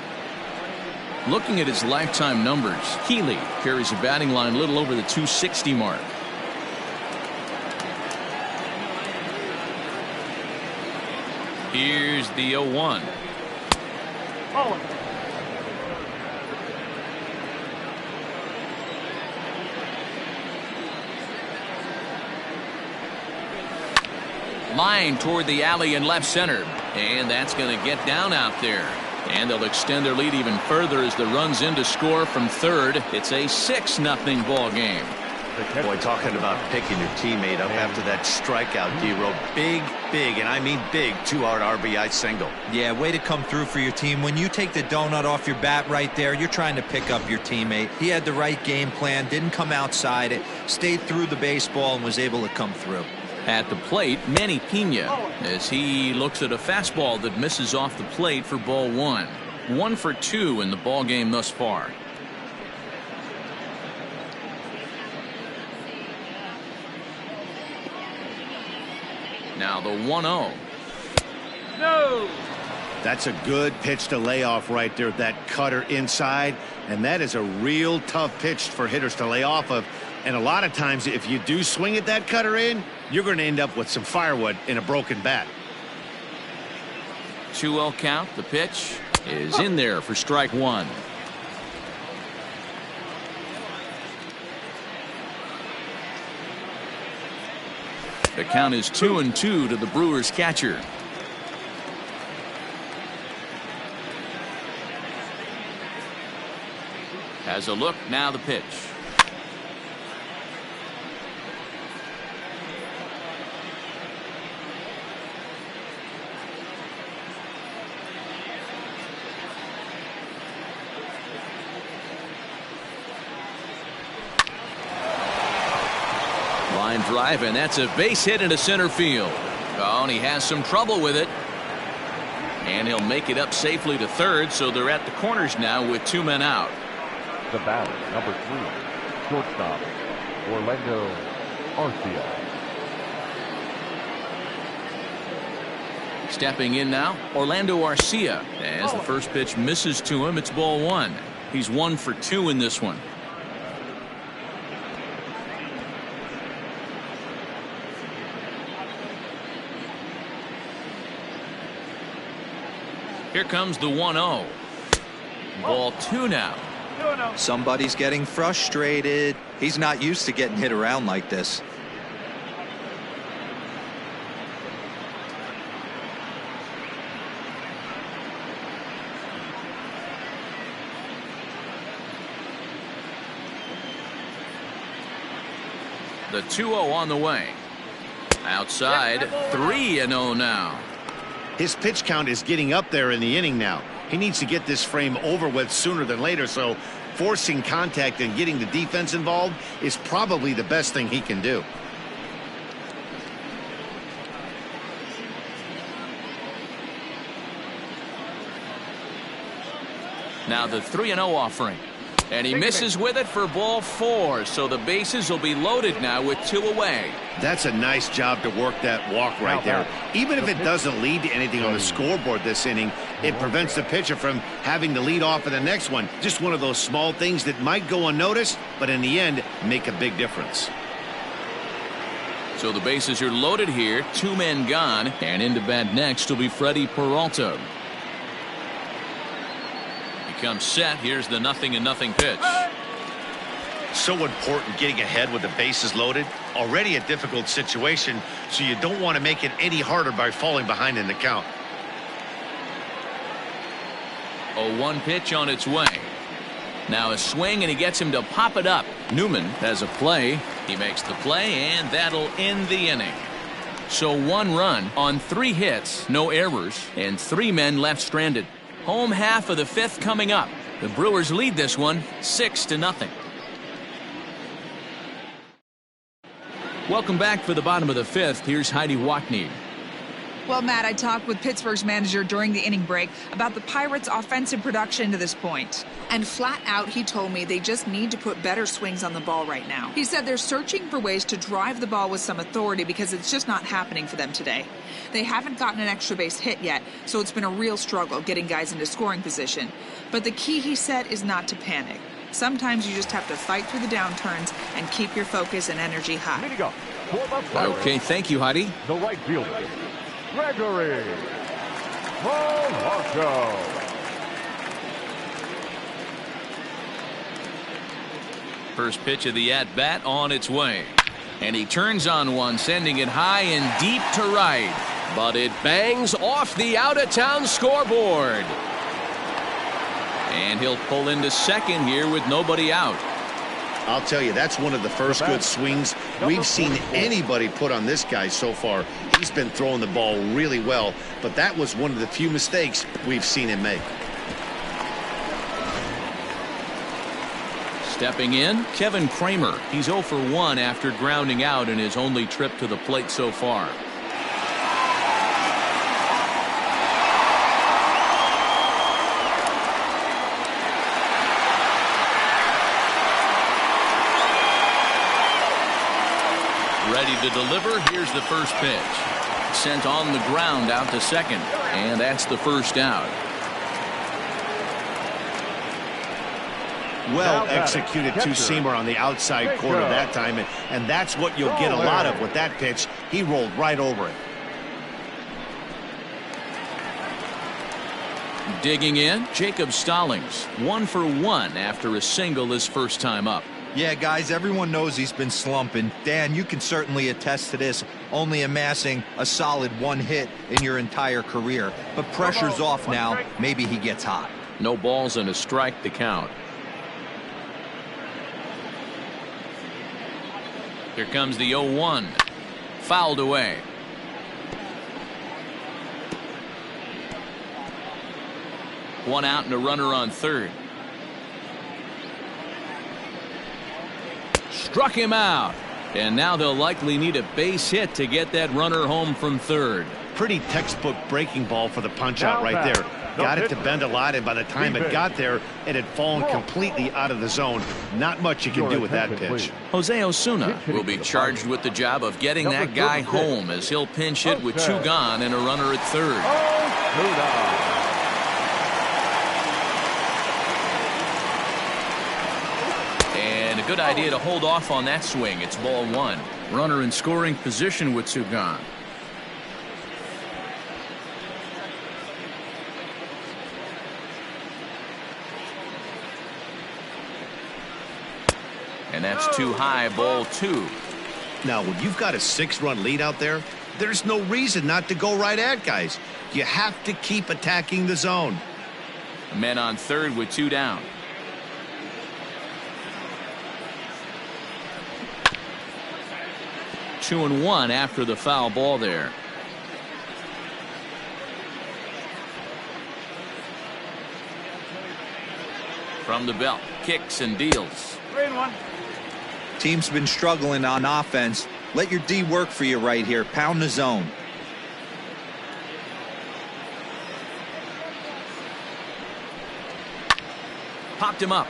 Looking at his lifetime numbers, Healy carries a batting line a little over the 260 mark. Here's the 0-1. Line toward the alley in left center, and that's going to get down out there. And they'll extend their lead even further as the runs in to score from third. It's a 6-0 ball game. Boy, talking about picking your teammate up after that strikeout, D-Row. Big, and I mean big, 2-hard RBI single. Yeah, way to come through for your team. When you take the donut off your bat right there, you're trying to pick up your teammate. He had the right game plan, didn't come outside it, stayed through the baseball, and was able to come through. At the plate, Manny Pena, as he looks at a fastball that misses off the plate for ball 1. 1 for 2 in the ball game thus far. Now the 1-0. No. That's a good pitch to lay off right there. That cutter inside, and that is a real tough pitch for hitters to lay off of. And a lot of times, if you do swing at that cutter in, you're going to end up with some firewood in a broken bat. 2-0 count. The pitch is in there for strike 1. The count is 2-2 to the Brewers catcher. Has a look, now the pitch. Line drive, and that's a base hit into center field. Oh, and he has some trouble with it. And he'll make it up safely to third, so they're at the corners now with 2 men out. The batter, number 3, shortstop, Orlando Arcia. Stepping in now, Orlando Arcia. As the first pitch misses to him, it's ball 1. He's 1 for 2 in this one. Here comes the 1-0. Ball 2 now. Somebody's getting frustrated. He's not used to getting hit around like this. The 2-0 on the way. Outside, 3-0 now. His pitch count is getting up there in the inning now. He needs to get this frame over with sooner than later, so forcing contact and getting the defense involved is probably the best thing he can do. Now the 3-0 offering. And he misses with it for ball 4, so the bases will be loaded now with 2 away. That's a nice job to work that walk right there. Even if it doesn't lead to anything on the scoreboard this inning, it prevents the pitcher from having to lead off in the next one. Just one of those small things that might go unnoticed, but in the end, make a big difference. So the bases are loaded here, 2 men gone, and into bat next will be Freddie Peralta. Comes set. Here's the 0-0 pitch. So important getting ahead with the bases loaded. Already a difficult situation, so you don't want to make it any harder by falling behind in the count. 0-1 pitch on its way. Now a swing, and he gets him to pop it up. Newman has a play. He makes the play, and that'll end the inning. So 1 run on 3 hits, no errors, and 3 men left stranded. Home half of the 5th coming up. The Brewers lead this one 6-0. Welcome back for the bottom of the 5th. Here's Heidi Watney. Well, Matt, I talked with Pittsburgh's manager during the inning break about the Pirates' offensive production to this point. And flat out, he told me they just need to put better swings on the ball right now. He said they're searching for ways to drive the ball with some authority because it's just not happening for them today. They haven't gotten an extra base hit yet, so it's been a real struggle getting guys into scoring position. But the key, he said, is not to panic. Sometimes you just have to fight through the downturns and keep your focus and energy high. Okay, thank you, Heidi. The right fielder, Gregory Polanco. First pitch of the at-bat on its way. And he turns on one, sending it high and deep to right. But it bangs off the out-of-town scoreboard. And he'll pull into second here with nobody out. I'll tell you, that's one of the first good swings we've seen anybody put on this guy so far. He's been throwing the ball really well, but that was one of the few mistakes we've seen him make. Stepping in, Kevin Kramer. He's 0 for 1 after grounding out in his only trip to the plate so far. Ready to deliver. Here's the first pitch. Sent on the ground out to second. And that's the first out. Well executed two-seamer on the outside corner that time. And that's what you'll get a lot of with that pitch. He rolled right over it. Digging in, Jacob Stallings. 1 for 1 after a single his first time up. Yeah, guys, everyone knows he's been slumping. Dan, you can certainly attest to this, only amassing a solid 1 hit in your entire career. But pressure's off now. Maybe he gets hot. No balls and a strike to count. Here comes the 0-1. Fouled away. One out and a runner on third. Struck him out. And now they'll likely need a base hit to get that runner home from third. Pretty textbook breaking ball for the punch out right there. Got it to bend a lot, and by the time it got there, it had fallen completely out of the zone. Not much you can do with that pitch. Jose Osuna will be charged with the job of getting that guy home as he'll pinch hit with 2 gone and a runner at third. And a good idea to hold off on that swing. It's ball 1. Runner in scoring position with 2 gone. And that's too high, ball 2. Now, when you've got a 6-run lead out there, there's no reason not to go right at guys. You have to keep attacking the zone. Men on third with 2 down. 2-1 after the foul ball there. From the belt, kicks and deals. 3-1. Team's been struggling on offense. Let your D work for you right here. Pound the zone. Popped him up.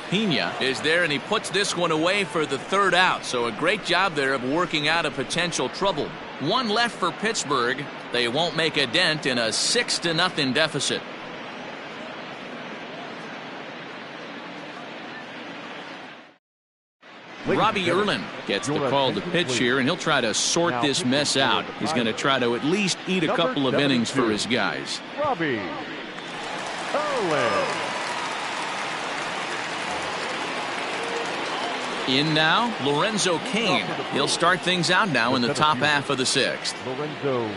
Pena is there, and he puts this one away for the third out. So a great job there of working out a potential trouble. One left for Pittsburgh. They won't make a dent in a 6-0 deficit. Robbie Erlin gets the call to pitch here, and he'll try to sort this mess out. He's going to try to at least eat a couple of innings for his guys. Robbie Erlin. In now, Lorenzo Cain. He'll start things out now in the top half of the sixth. Lorenzo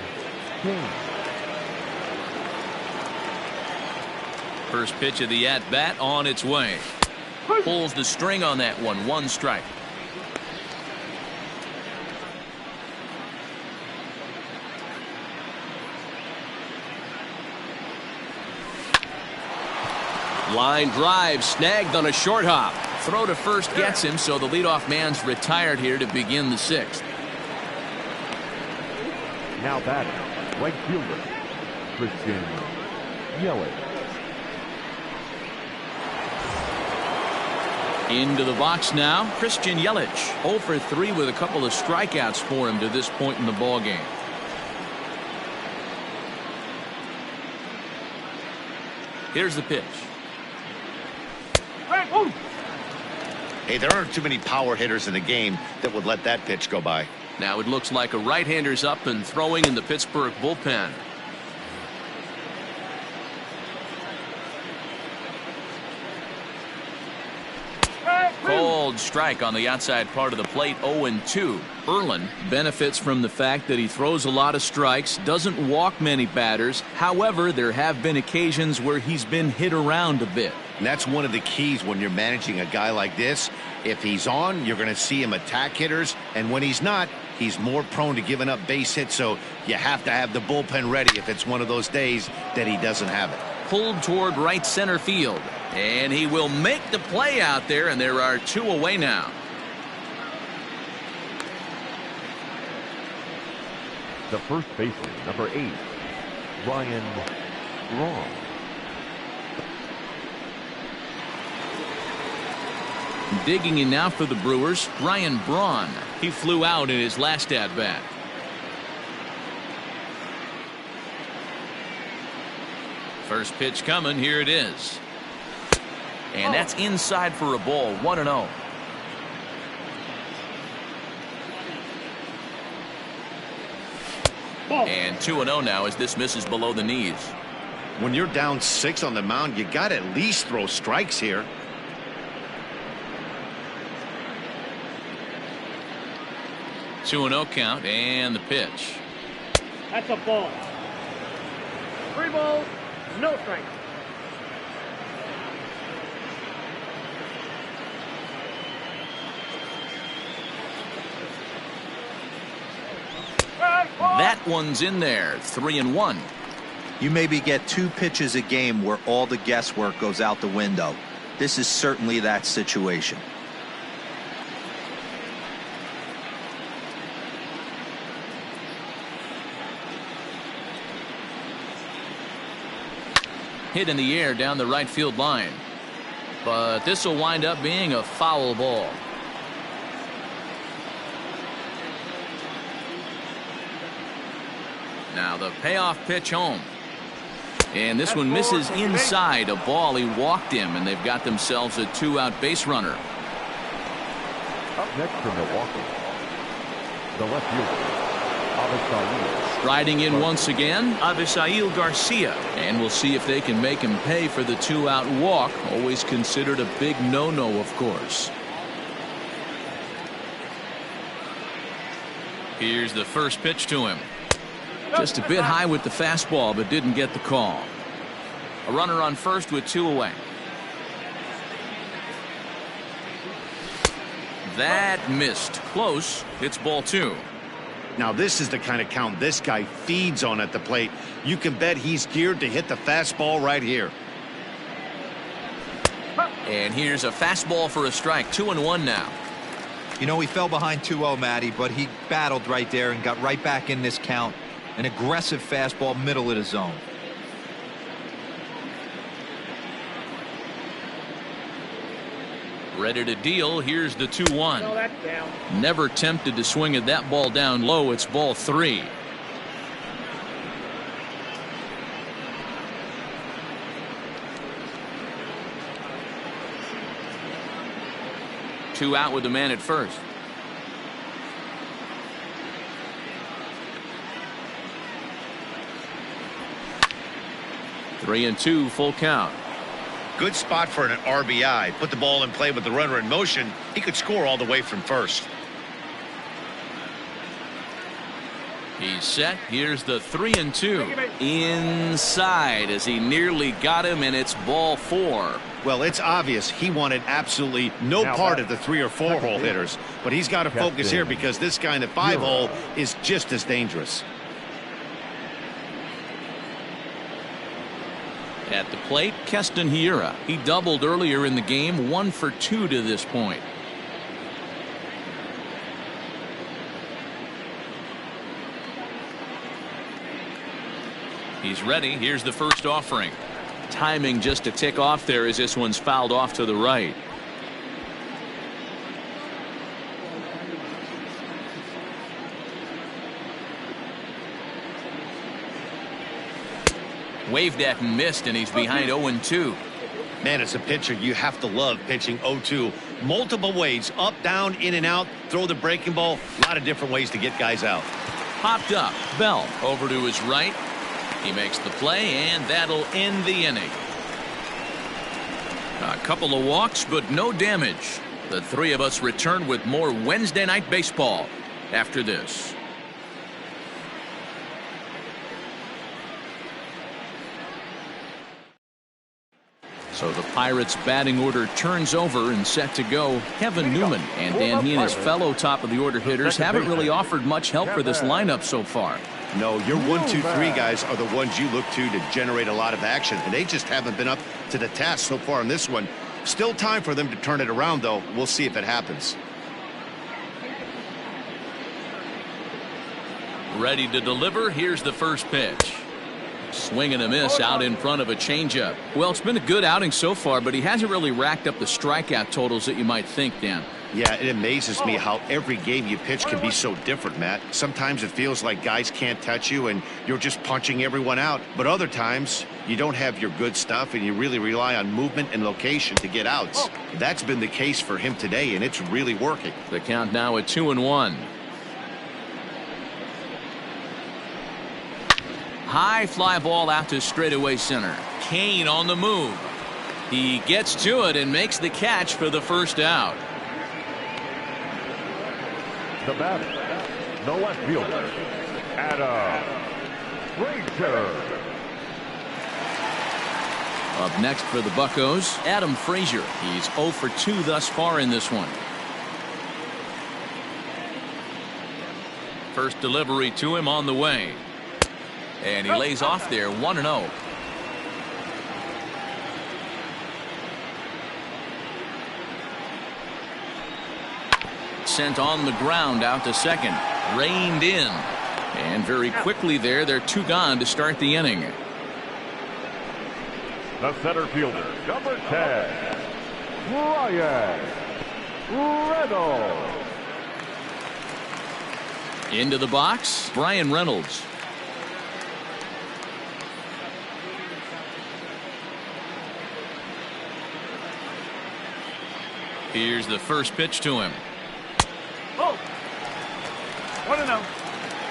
Cain. First pitch of the at-bat on its way. Pulls the string on that one. 1 strike. Line drive snagged on a short hop. Throw to first gets him, so the leadoff man's retired here to begin the sixth. Now batting, right fielder, Christian Yelich. Into the box now, Christian Yelich. 0 for 3 with a couple of strikeouts for him to this point in the ballgame. Here's the pitch. Hey, there aren't too many power hitters in the game that would let that pitch go by. Now it looks like a right-hander's up and throwing in the Pittsburgh bullpen. Cold strike on the outside part of the plate. 0-2. Erlin benefits from the fact that he throws a lot of strikes, doesn't walk many batters. However, there have been occasions where he's been hit around a bit. And that's one of the keys when you're managing a guy like this. If he's on, you're going to see him attack hitters, and when he's not, he's more prone to giving up base hits, so you have to have the bullpen ready if it's one of those days that he doesn't have it. Pulled toward right center field, and he will make the play out there, and there are 2 away now. The first baseman, number 8, Ryan Braun. Digging in now for the Brewers, Ryan Braun. He flew out in his last at-bat. First pitch coming. Here it is. And that's inside for a ball. 1-0. And 2-0 now as this misses below the knees. When you're down 6 on the mound, you got to at least throw strikes here. Two 2-0 count, and the pitch. That's a ball. 3 balls, no strikes. That one's in there. 3-1. You maybe get 2 pitches a game where all the guesswork goes out the window. This is certainly that situation. Hit in the air down the right field line. But this will wind up being a foul ball. Now the payoff pitch home. And this one misses inside a ball. He walked him, and they've got themselves a 2-out base runner. Up next from Milwaukee, the left fielder, Avisail. Striding in once again, Avisail Garcia. And we'll see if they can make him pay for the 2-out walk. Always considered a big no-no, of course. Here's the first pitch to him. Just a bit high with the fastball, but didn't get the call. A runner on first with 2 away. That missed. Close. It's ball 2. Now this is the kind of count this guy feeds on at the plate. You can bet he's geared to hit the fastball right here. And here's a fastball for a strike. 2-1 now. You know, he fell behind 2-0, Matty, but he battled right there and got right back in this count. An aggressive fastball, middle of the zone. Ready to deal. Here's the 2-1. No, that's down. Never tempted to swing at that ball down low. It's ball 3. Two out with the man at first. Three and two, full count. Good spot for an RBI. Put the ball in play with the runner in motion. He could score all the way from first. He's set. Here's the 3-2. Inside as he nearly got him, and it's ball 4. Well, it's obvious he wanted absolutely no part of the 3 or 4 hole hitters, but he's got to focus here because this guy in the 5 hole is just as dangerous. At the plate, Keston Hiura. He doubled earlier in the game, 1 for 2 to this point. He's ready. Here's the first offering. Timing just a tick off there as this one's fouled off to the right. Waved at and missed, and he's behind 0-2. Man, as a pitcher, you have to love pitching 0-2. Multiple ways, up, down, in and out, throw the breaking ball. A lot of different ways to get guys out. Popped up. Bell over to his right. He makes the play, and that'll end the inning. A couple of walks, but no damage. The three of us return with more Wednesday Night Baseball after this. So the Pirates batting order turns over and set to go. Kevin Newman, and Dan, he and his fellow top of the order hitters haven't really offered much help for this lineup so far. No, your 1, 2, 3 guys are the ones you look to generate a lot of action, and they just haven't been up to the task so far in this one. Still time for them to turn it around, though. We'll see if it happens. Ready to deliver. Here's the first pitch. Swing and a miss out in front of a changeup. Well, it's been a good outing so far, but he hasn't really racked up the strikeout totals that you might think, Dan. Yeah, it amazes me how every game you pitch can be so different, Matt. Sometimes it feels like guys can't touch you and you're just punching everyone out. But other times you don't have your good stuff and you really rely on movement and location to get outs. That's been the case for him today, and it's really working. The count now at 2-1. High fly ball out to straightaway center. Kane on the move. He gets to it and makes the catch for the first out. The batter, the left fielder, Adam Frazier. Up next for the Buccos, Adam Frazier. He's 0 for 2 thus far in this one. First delivery to him on the way. And he lays off there, 1-0. Sent on the ground out to second. Reined in. And very quickly there, they're 2 gone to start the inning. The center fielder, number 10, Ryan Reynolds. Into the box, Brian Reynolds. Here's the first pitch to him. 1-0.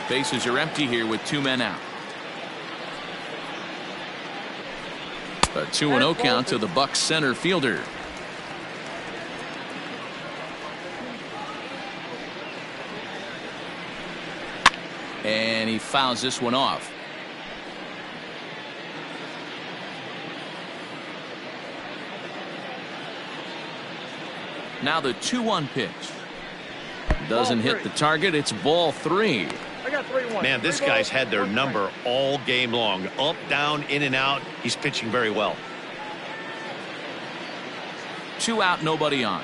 Bases are empty here with 2 men out. A 2-0 count to the Bucs center fielder. And he fouls this one off. Now the 2-1 pitch. Doesn't hit the target. It's ball 3. I got 3-1. Man, this guy's had their number all game long. Up, down, in and out. He's pitching very well. 2 out, nobody on.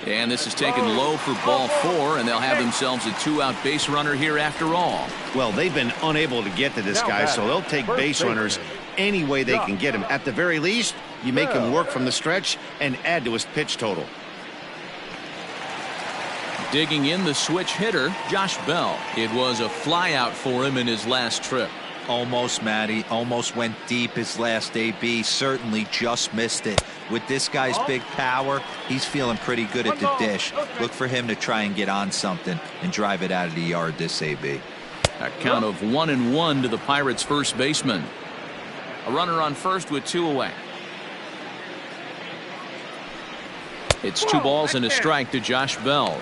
And this is taken low for ball 4, and they'll have themselves a 2-out base runner here after all. Well, they've been unable to get to this guy, so they'll take base runners any way they can get him. At the very least, you make him work from the stretch and add to his pitch total. Digging in, the switch hitter, Josh Bell. It was a flyout for him in his last trip. Almost, Matty. Almost went deep his last AB. Certainly just missed it. With this guy's big power, he's feeling pretty good at the dish. Look for him to try and get on something and drive it out of the yard this AB. A count of 1-1 to the Pirates' first baseman. A runner on first with 2 away. It's 2 balls and a strike to Josh Bell.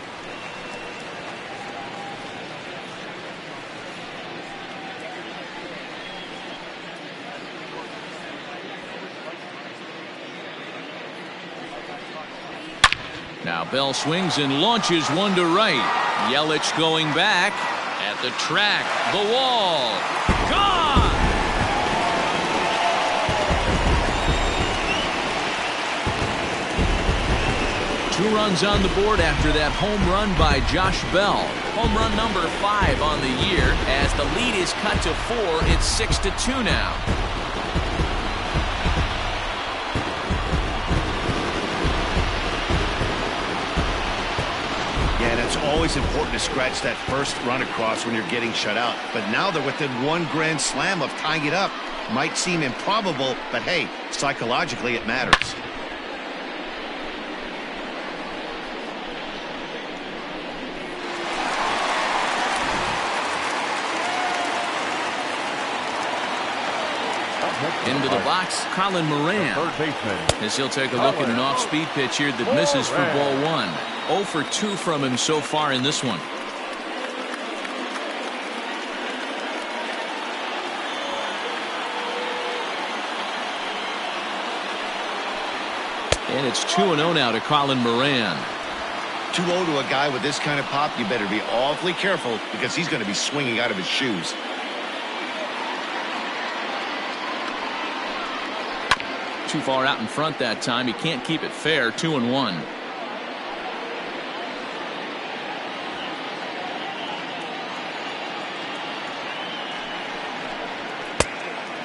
Now Bell swings and launches one to right. Yelich going back at the track. The wall. Gone! Two runs on the board after that home run by Josh Bell. Home run number 5 on the year. As the lead is cut to 4, it's 6-2 now. It's always important to scratch that first run across when you're getting shut out. But now they're within 1 grand slam of tying it up. Might seem improbable, but hey, psychologically it matters. Into the box, Colin Moran. As he'll take a look at an off-speed pitch here that misses for ball 1. 0 for 2 from him so far in this one. And it's 2-0 now to Colin Moran. 2-0 to a guy with this kind of pop, you better be awfully careful because he's going to be swinging out of his shoes. Too far out in front that time. He can't keep it fair. 2-1.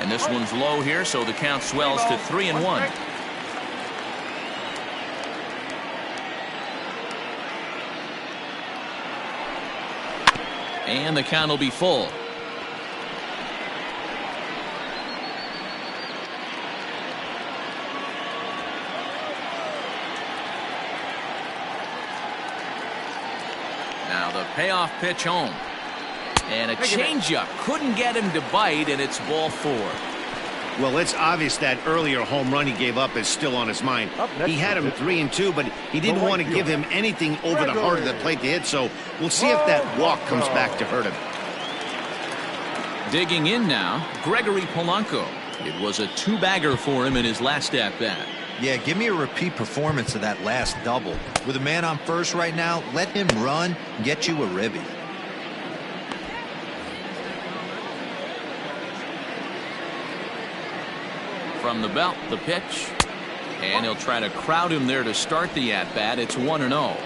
And this one's low here, so the count swells to 3-1. And the count will be full. Now the payoff pitch home. And a changeup couldn't get him to bite, and it's ball 4. Well, it's obvious that earlier home run he gave up is still on his mind. He had him 3-2, but he didn't want to give him anything over the heart of the plate to hit, so we'll see if that walk comes back to hurt him. Digging in now, Gregory Polanco. It was a 2-bagger for him in his last at-bat. Yeah, give me a repeat performance of that last double. With a man on first right now, let him run and get you a ribby. From the belt, the pitch. And he'll try to crowd him there to start the at-bat. It's 1-0.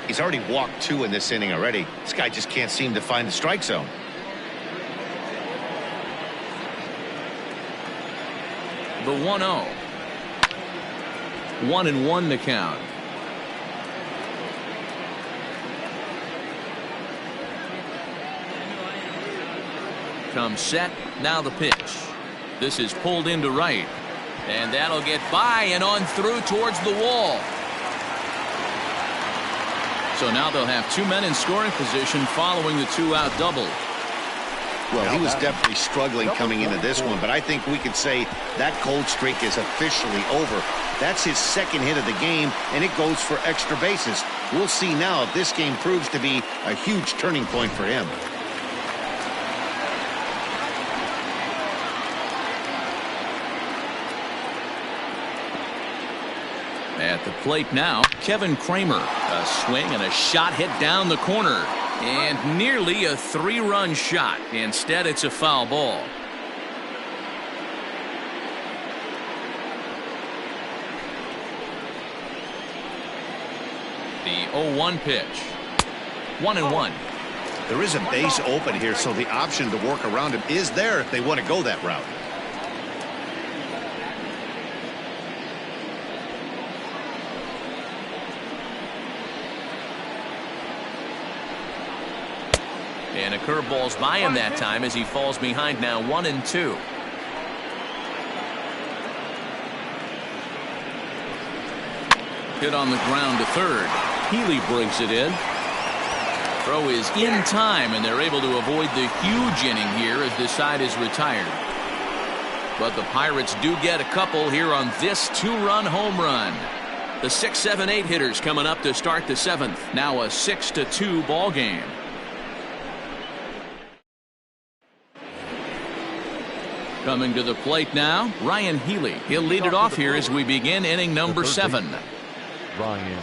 He's already walked 2 in this inning already. This guy just can't seem to find the strike zone. The 1-0. 1-1 the count. Comes set. Now the pitch. This is pulled into right. And that'll get by and on through towards the wall. So now they'll have 2 men in scoring position following the 2-out double. Well, he was definitely struggling coming into this one, but I think we could say that cold streak is officially over. That's his 2nd hit of the game, and it goes for extra bases. We'll see now if this game proves to be a huge turning point for him. At the plate now, Kevin Kramer. A swing and a shot hit down the corner. And nearly a 3-run shot. Instead, it's a foul ball. The 0-1 pitch. 1-1. There is a base open here, so the option to work around him is there if they want to go that route. And a curveball's by him that time as he falls behind now 1-2. Hit on the ground to third. Healy brings it in. Throw is in time, and they're able to avoid the huge inning here as this side is retired. But the Pirates do get a couple here on this 2-run home run. The 6, 7, 8 hitters coming up to start the 7th. Now a 6-2 ball game. Coming to the plate now, Ryan Healy. He'll lead it off here as we begin inning number 7. Ryan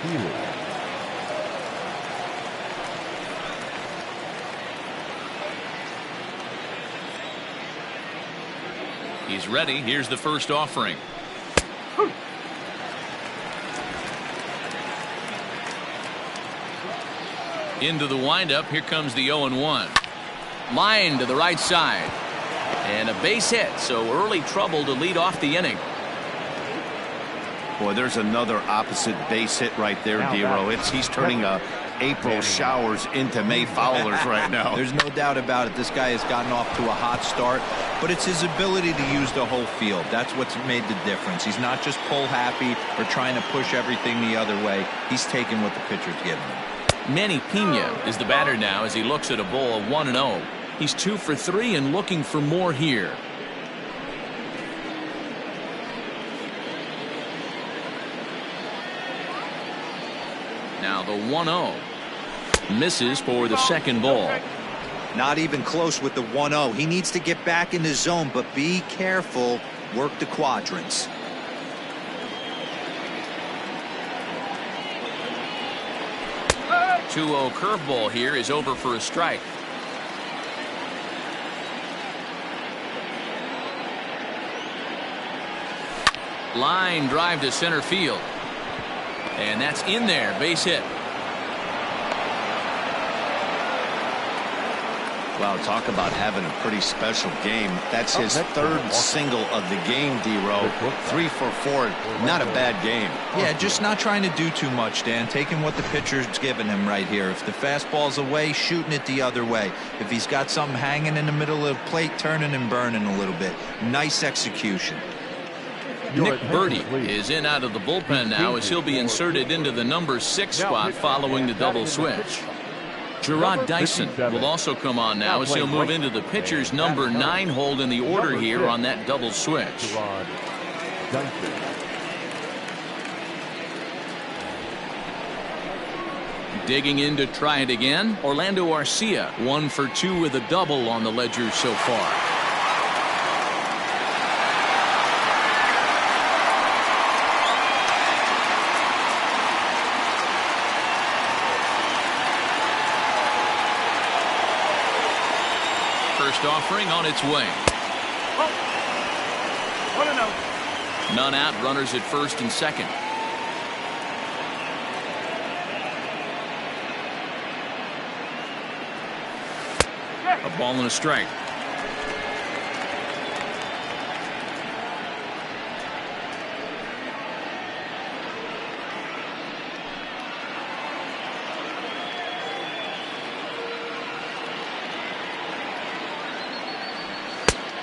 Healy. He's ready. Here's the first offering. Into the windup. Here comes the 0-1. Line to the right side. And a base hit, so early trouble to lead off the inning. Boy, there's another opposite base hit right there, Dero. He's turning April showers into May foulers right now. There's no doubt about it. This guy has gotten off to a hot start, but it's his ability to use the whole field. That's what's made the difference. He's not just pull happy or trying to push everything the other way. He's taking what the pitcher's giving him. Manny Pena is the batter now as he looks at a ball of 1-0. He's 2 for 3 and looking for more here. Now the 1-0 misses for the second ball. Not even close with the 1-0. He needs to get back in the zone, but be careful. Work the quadrants. The 2-0 curveball here is over for a strike. Line drive to center field. And that's in there. Base hit. Wow, talk about having a pretty special game. That's his 3rd single of the game, Dero. 3 for 4. Not a bad game. Yeah, just not trying to do too much, Dan. Taking what the pitcher's giving him right here. If the fastball's away, shooting it the other way. If he's got something hanging in the middle of the plate, turning and burning a little bit. Nice execution. Nick Birdie is in out of the bullpen now as he'll be inserted into the number 6 spot following the double switch. Gerard Dyson will also come on now as he'll move into the pitcher's number 9 hold in the order here on that double switch. Digging in to try it again, Orlando Arcia, 1 for 2 with a double on the ledger so far. First offering on its way. 1-0. None out, runners at first and second. A ball and a strike.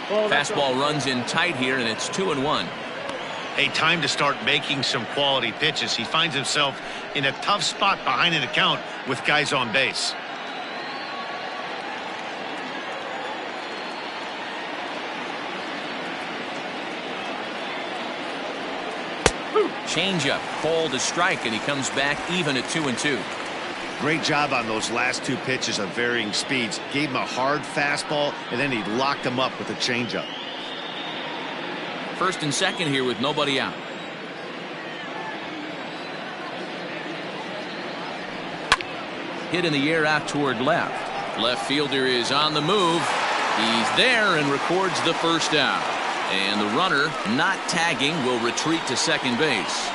Fastball runs in tight here, and it's 2-1. Hey, time to start making some quality pitches. He finds himself in a tough spot behind an account with guys on base. Changeup, called a strike, and he comes back even at 2-2. Great job on those last 2 pitches of varying speeds. Gave him a hard fastball, and then he locked him up with a changeup. First and second here with nobody out. Hit in the air out toward left. Left fielder is on the move. He's there and records the first out. And the runner, not tagging, will retreat to second base.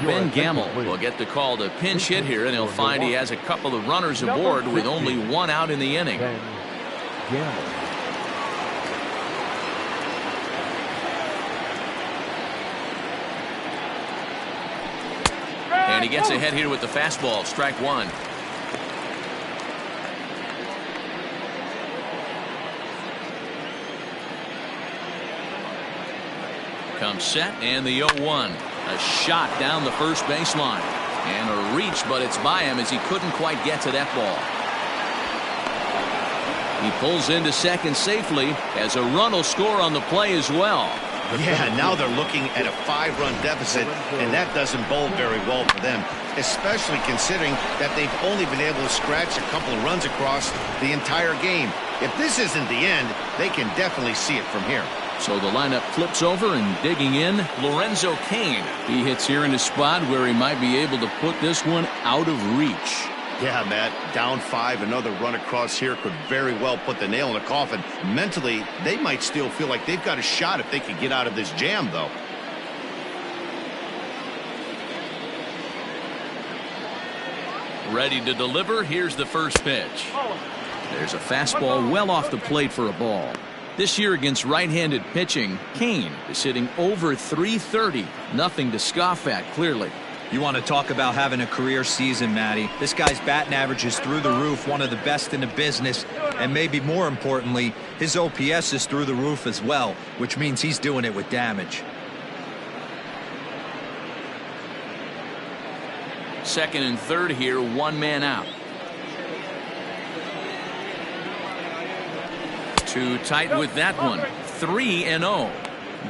Ben Gamble will get the call to pinch hit here, and he'll find he has a couple of runners aboard with only one out in the inning. Ben Gamble. And he gets ahead here with the fastball, strike one. Comes set, and the 0-1. A shot down the first baseline. And a reach, but it's by him as he couldn't quite get to that ball. He pulls into second safely as a run will score on the play as well. Yeah, now they're looking at a 5-run deficit, and that doesn't bode very well for them, especially considering that they've only been able to scratch a couple of runs across the entire game. If this isn't the end, they can definitely see it from here. So the lineup flips over, and digging in, Lorenzo Cain. He hits here in a spot where he might be able to put this one out of reach. Yeah, Matt, down 5, another run across here could very well put the nail in the coffin. Mentally, they might still feel like they've got a shot if they can get out of this jam, though. Ready to deliver. Here's the first pitch. There's a fastball well off the plate for a ball. This year against right-handed pitching, Cain is hitting over .330. Nothing to scoff at, clearly. You want to talk about having a career season, Matty. This guy's batting average is through the roof, one of the best in the business, and maybe more importantly, his OPS is through the roof as well, which means he's doing it with damage. Second and third here, one man out. Too tight with that one. 3-0.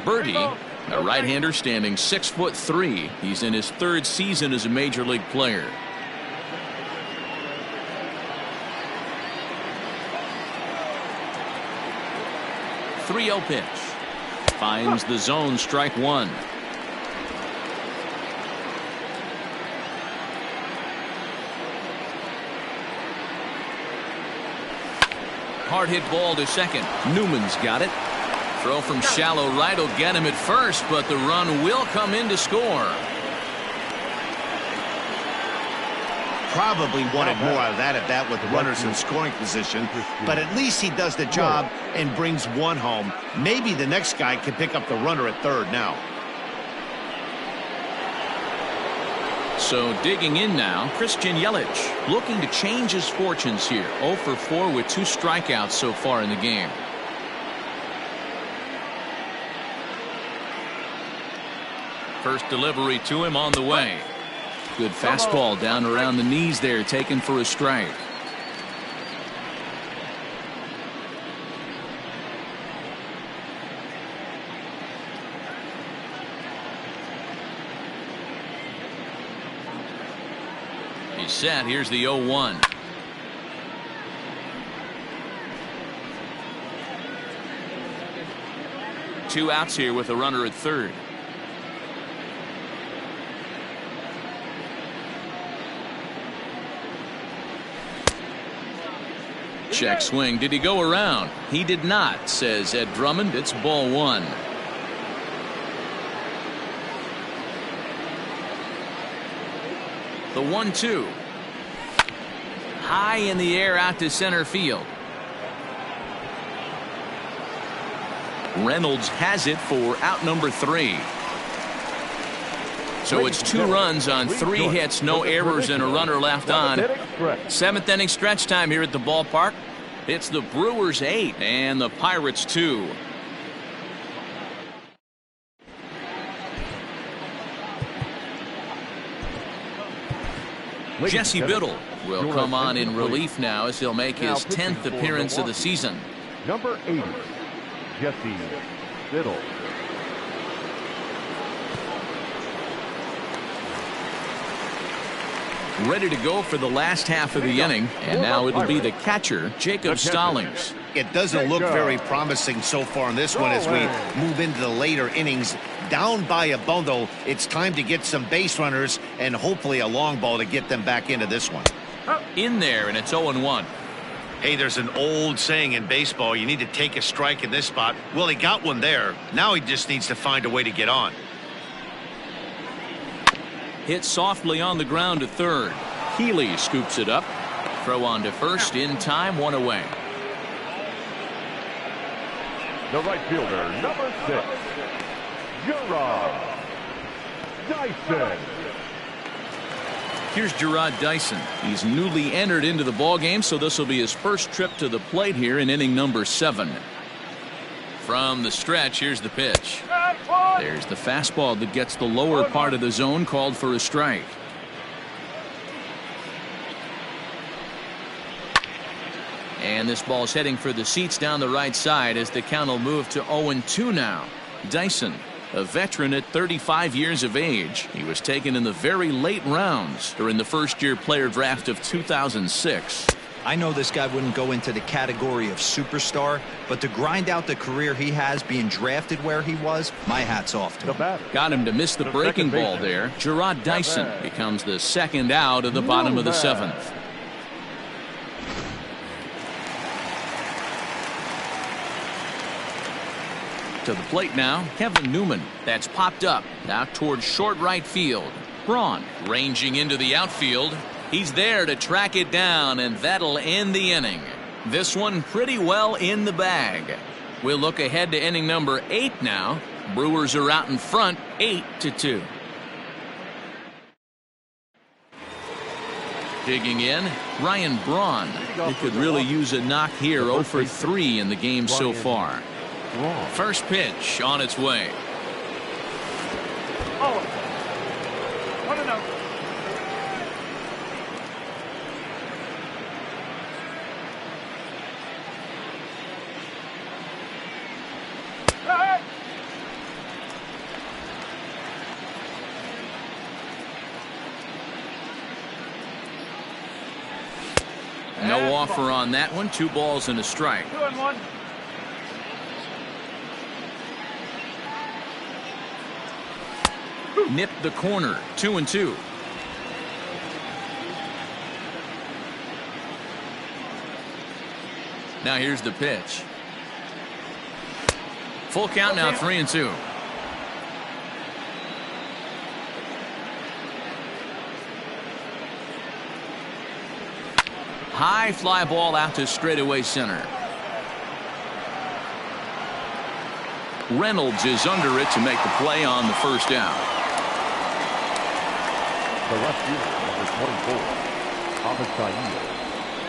Birdie, a right-hander standing 6'3". He's in his third season as a major league player. .30 pitch. Finds the zone, strike one. Hard hit ball to second. Newman's got it. Throw from shallow right will get him at first, but the run will come in to score. Probably wanted more out of that at bat with runners in scoring position, but at least he does the job and brings one home. Maybe the next guy can pick up the runner at third now. So digging in now, Christian Yelich looking to change his fortunes here. 0 for 4 with 2 strikeouts so far in the game. First delivery to him on the way. Good fastball down around the knees there, taken for a strike. He's set. Here's the 0-1. Two outs here with a runner at third. Check swing. Did he go around? He did not, says Ed Drummond. It's ball one. The 1-2. High in the air out to center field. Reynolds has it for out number 3. So it's 2 runs on 3 hits, no errors, and a runner left on. 7th inning stretch time here at the ballpark. It's the Brewers 8 and the Pirates 2. Jesse Biddle will come on in relief now as he'll make his 10th appearance of the season. Number 80, Jesse Biddle. ready to go for the last half of the inning. And now it'll be the catcher, Jacob Stallings. It doesn't look very promising so far in this one as we move into the later innings. Down by a bundle, it's time to get some base runners and hopefully a long ball to get them back into this one. In there, and it's 0-1. Hey, there's an old saying in baseball, you need to take a strike in this spot. Well, he got one there. Now he just needs to find a way to get on. Hit softly on the ground to third. Healy scoops it up. Throw on to first in time, 1 away. The right fielder, number 6, Gerard Dyson. Here's Gerard Dyson. He's newly entered into the ballgame, so this will be his first trip to the plate here in inning number 7. From the stretch, here's the pitch. There's the fastball that gets the lower part of the zone, called for a strike. And this ball's heading for the seats down the right side as the count will move to 0-2 now. Dyson, a veteran at 35 years of age. He was taken in the very late rounds during the first-year player draft of 2006. I know this guy wouldn't go into the category of superstar, but to grind out the career he has being drafted where he was, my hat's off to him. Got him to miss the breaking ball there. Gerard Dyson becomes the second out of the bottom of the 7th. To the plate now, Kevin Newman. That's popped up out towards short right field. Braun ranging into the outfield. He's there to track it down, and that'll end the inning. This one pretty well in the bag. We'll look ahead to inning number 8 now. Brewers are out in front, 8-2. Digging in, Ryan Braun. He could really use a knock here. 0 for 3 in the game so far. First pitch on its way. Oh. 1-0. No offer on that one. 2 balls and a strike. 2-1. Nipped the corner. 2-2. Now here's the pitch. Full count now, 3-2. High fly ball out to straightaway center. Reynolds is under it to make the play on the first out. The left fielder, number 24, Avisail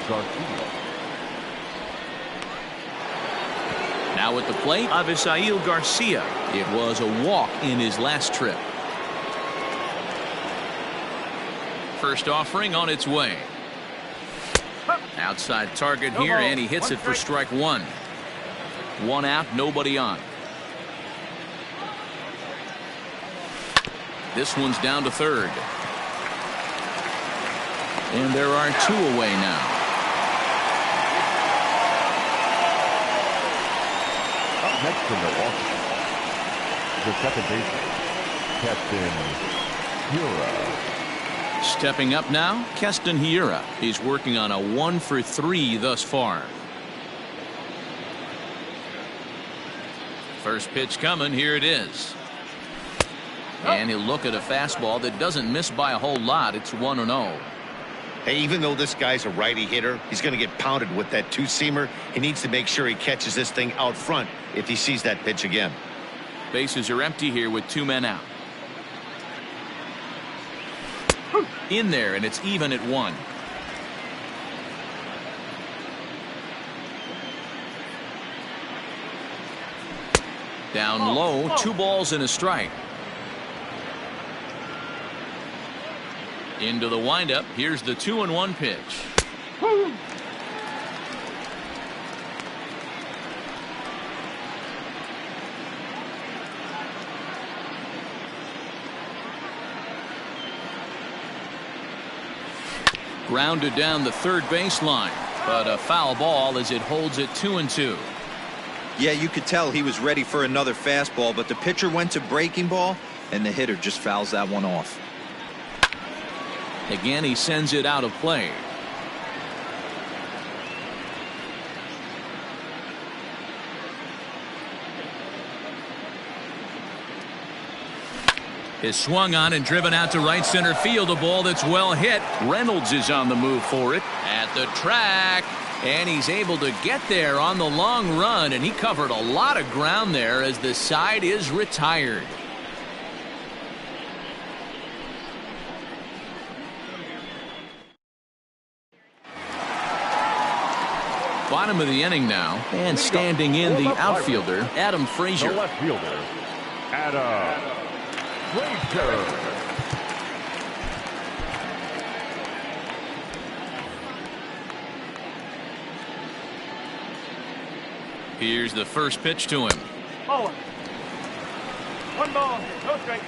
Garcia. Now at the plate, Avisail Garcia. It was a walk in his last trip. First offering on its way. Outside target here, and he hits it for strike 1. 1 out, nobody on. This one's down to third. And there are 2 away now. Up next from Milwaukee, the second baseman, Keston Hiura. Stepping up now, Keston Hiura. He's working on a 1 for 3 thus far. First pitch coming, here it is. And he'll look at a fastball that doesn't miss by a whole lot. It's 1-0. Hey, even though this guy's a righty hitter, he's going to get pounded with that 2-seamer. He needs to make sure he catches this thing out front if he sees that pitch again. Bases are empty here with 2 men out. In there, and it's even at 1. Down low, 2 balls and a strike. Into the windup. Here's the 2-1 pitch. Grounded down the third baseline, but a foul ball as it holds it 2-2. Yeah, you could tell he was ready for another fastball, but the pitcher went to breaking ball, and the hitter just fouls that one off. Again, he sends it out of play. Is swung on and driven out to right center field. A ball that's well hit. Reynolds is on the move for it at the track, and he's able to get there on the long run, and he covered a lot of ground there as the side is retired. Bottom of the inning now, and standing in the outfielder, Adam Frazier. The left fielder, Adam Frazier. Here's the first pitch to him. Oh. 1 ball, no strike.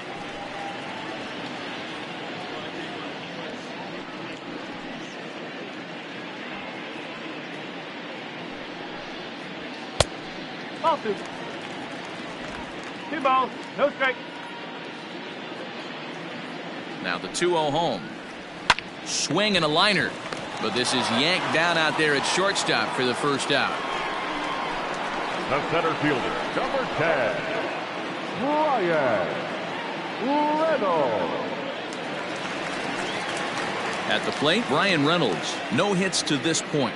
Ball 2. 2 balls, no strike. Now the 2-0 home. Swing and a liner, but this is yanked down out there at shortstop for the first out. The center fielder, number 10, Brian Reynolds. At the plate, Brian Reynolds. No hits to this point.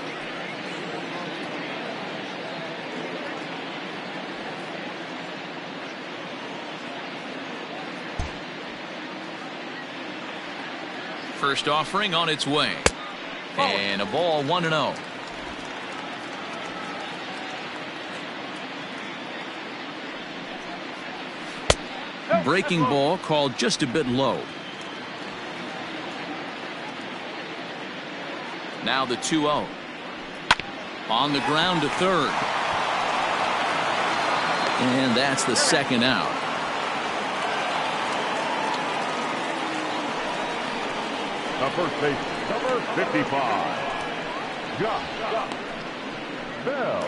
First offering on its way. And a ball 1-0. Breaking ball called just a bit low. Now the 2-0. On the ground to third. And that's the second out. The first base, number 55, Josh Bell.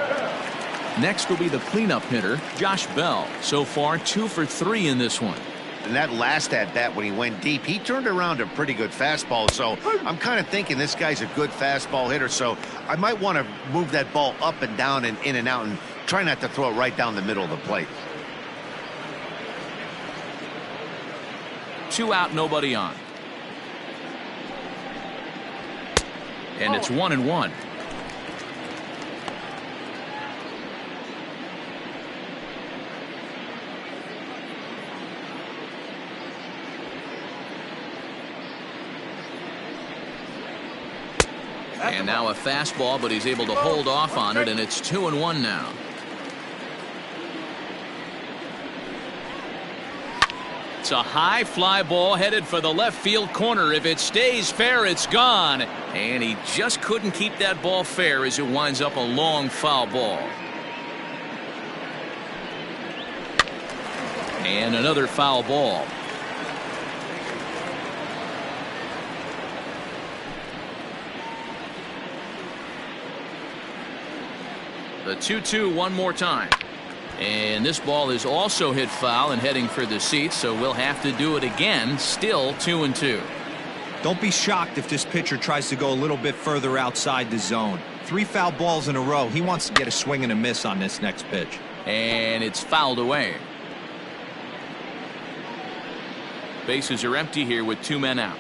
Next will be the cleanup hitter, Josh Bell. So far, 2 for 3 in this one. And that last at bat when he went deep, he turned around a pretty good fastball. So I'm kind of thinking this guy's a good fastball hitter. So I might want to move that ball up and down and in and out and try not to throw it right down the middle of the plate. 2 out, nobody on. And it's 1-1. And now a fastball, but he's able to hold off on it, and it's 2-1 now. It's a high fly ball headed for the left field corner. If it stays fair, it's gone. And he just couldn't keep that ball fair as it winds up a long foul ball. And another foul ball. The 2-2 one more time. And this ball is also hit foul and heading for the seats, so we'll have to do it again. Still 2-2. Don't be shocked if this pitcher tries to go a little bit further outside the zone. 3 foul balls in a row. He wants to get a swing and a miss on this next pitch. And it's fouled away. Bases are empty here with 2 men out.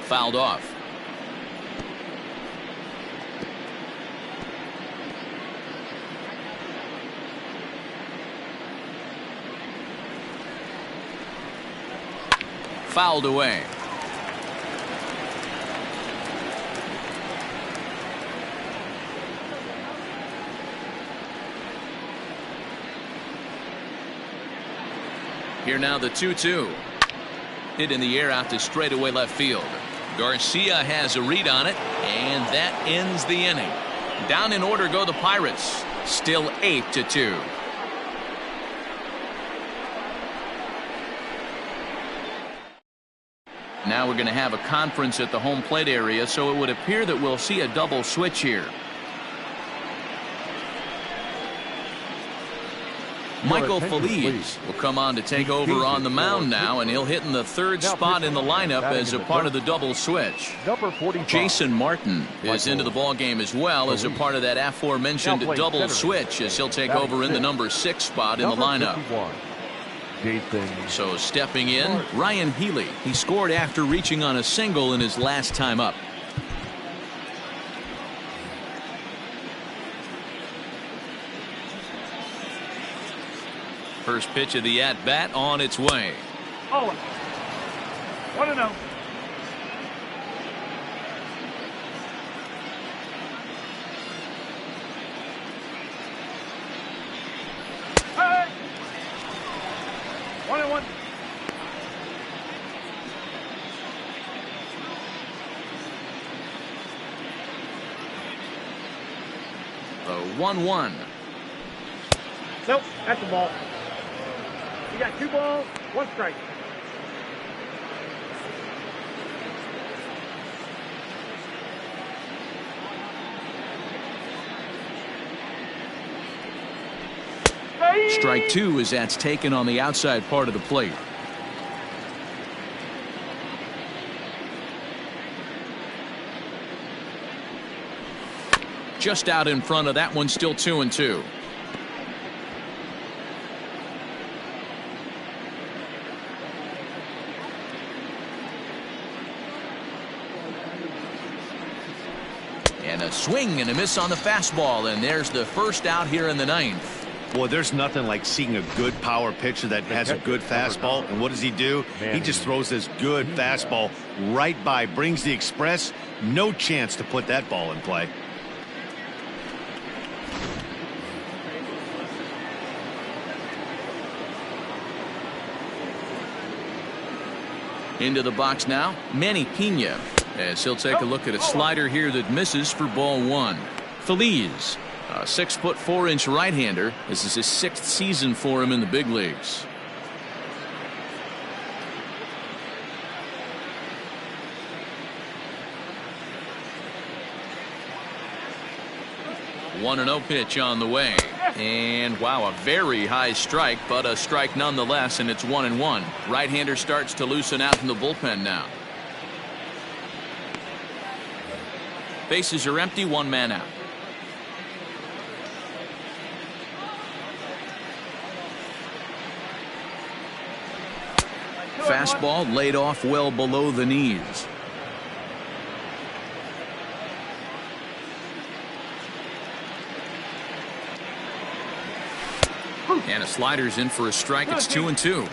Fouled off. Fouled away. Here now the 2-2. Hit in the air out to straightaway left field. Garcia has a read on it, and that ends the inning. Down in order go the Pirates. Still 8-2. Now we're going to have a conference at the home plate area, so it would appear that we'll see a double switch here. Michael Feliz will come on to take over on the mound now, and he'll hit in the third spot in the lineup as a part of the double switch. Jason Martin is into the ball game as well as a part of that aforementioned double switch, as he'll take over in the number 6 spot in the lineup. So stepping in, Ryan Healy. He scored after reaching on a single in his last time up. First pitch of the at-bat on its way. Oh, 1-0. Hey! 1-1. The 1-1. Nope, that's the ball. You got 2 balls, 1 strike. Strike 2 as that's taken on the outside part of the plate. Just out in front of that one, still 2-2. And a swing and a miss on the fastball, and there's the first out here in the 9th. Boy, there's nothing like seeing a good power pitcher that has a good fastball. And what does he do? He just throws this good fastball right by, brings the express. No chance to put that ball in play. Into the box now, Manny Pena, as he'll take a look at a slider here that misses for ball 1. Feliz, a 6'4" right-hander. This is his 6th season for him in the big leagues. One 1-0 pitch on the way. And wow, a very high strike, but a strike nonetheless, and it's 1-1. Right-hander starts to loosen out in the bullpen now. Bases are empty, 1 man out. Fastball laid off well below the knees. And a slider's in for a strike. It's 2-2.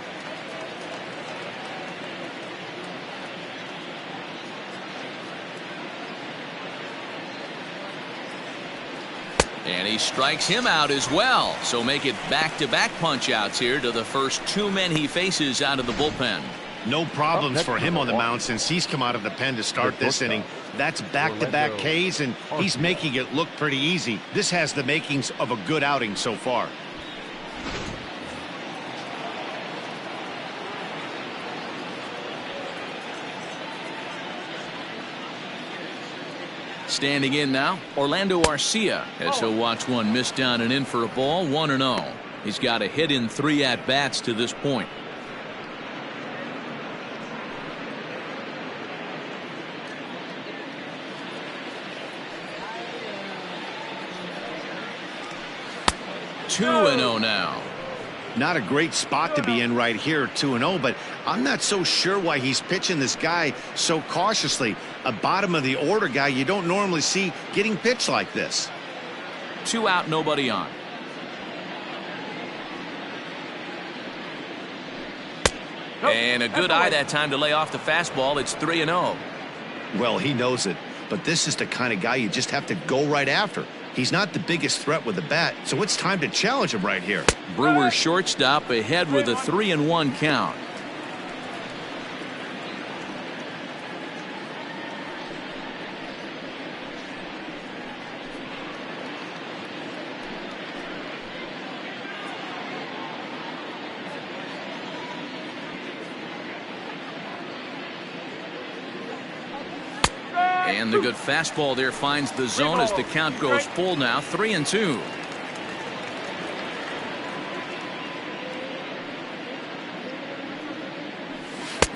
And he strikes him out as well. So make it back-to-back punch-outs here to the first 2 men he faces out of the bullpen. No problems for him on the mound since he's come out of the pen to start this inning. That's back-to-back Ks, and he's making it look pretty easy. This has the makings of a good outing so far. Standing in now, Orlando Arcia, as he'll watch one miss down and in for a ball, 1-0. He's got a hit in 3 at-bats to this point. Two 2-0 now. Not a great spot to be in right here, 2-0, but I'm not so sure why he's pitching this guy so cautiously. A bottom of the order guy you don't normally see getting pitched like this. 2 out, nobody on. And a good eye that time to lay off the fastball. It's 3-0. Well, he knows it, but this is the kind of guy you just have to go right after. He's not the biggest threat with the bat, so it's time to challenge him right here. Brewers shortstop ahead with a 3-1 count. And the good fastball there finds the zone as the count goes full now, 3-2.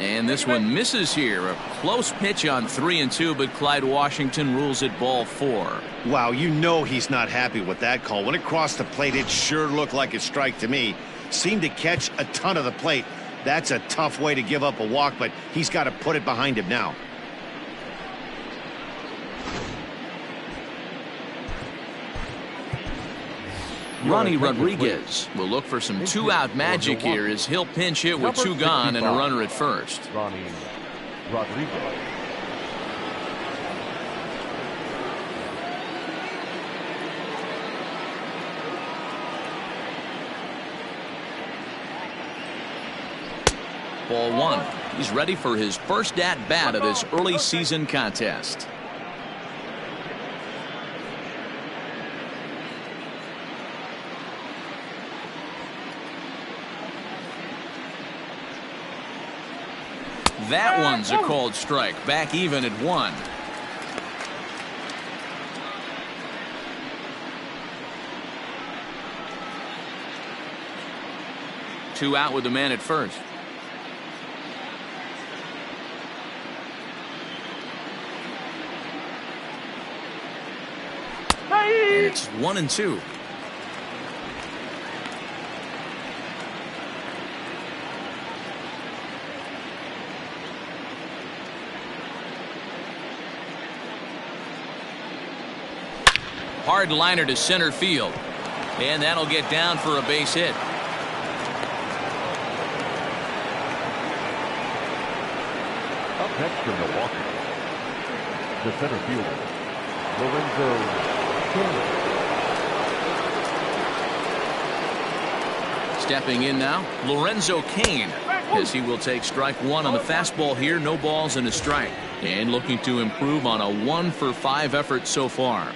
And this one misses here. A close pitch on 3-2, but Clyde Washington rules it ball 4. Wow, you know he's not happy with that call. When it crossed the plate, it sure looked like a strike to me. Seemed to catch a ton of the plate. That's a tough way to give up a walk, but he's got to put it behind him now. Ronnie Rodriguez will look for some two-out magic here as he'll pinch hit with 2 gone and a runner at first. Ronnie Rodriguez. Ball 1. He's ready for his first at-bat of this early season contest. That one's a called strike. Back even at 1. Two out with the man at first. And it's 1-2. Hard liner to center field. And that'll get down for a base hit. Up next from Milwaukee, the center fielder, Lorenzo Cain. Stepping in now, Lorenzo Cain, as he will take strike 1 on the fastball here. No balls and a strike. And looking to improve on a 1-for-5 effort so far.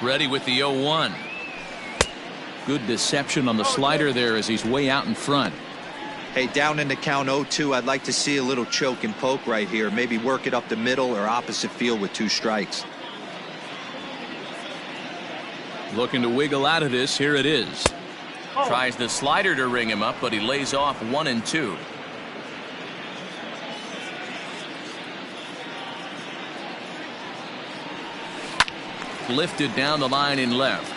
Ready with the 0-1. Good deception on the slider there as he's way out in front. Hey, down in the count 0-2, I'd like to see a little choke and poke right here. Maybe work it up the middle or opposite field with 2 strikes. Looking to wiggle out of this. Here it is. Tries the slider to ring him up, but he lays off 1-2. Lifted down the line in left.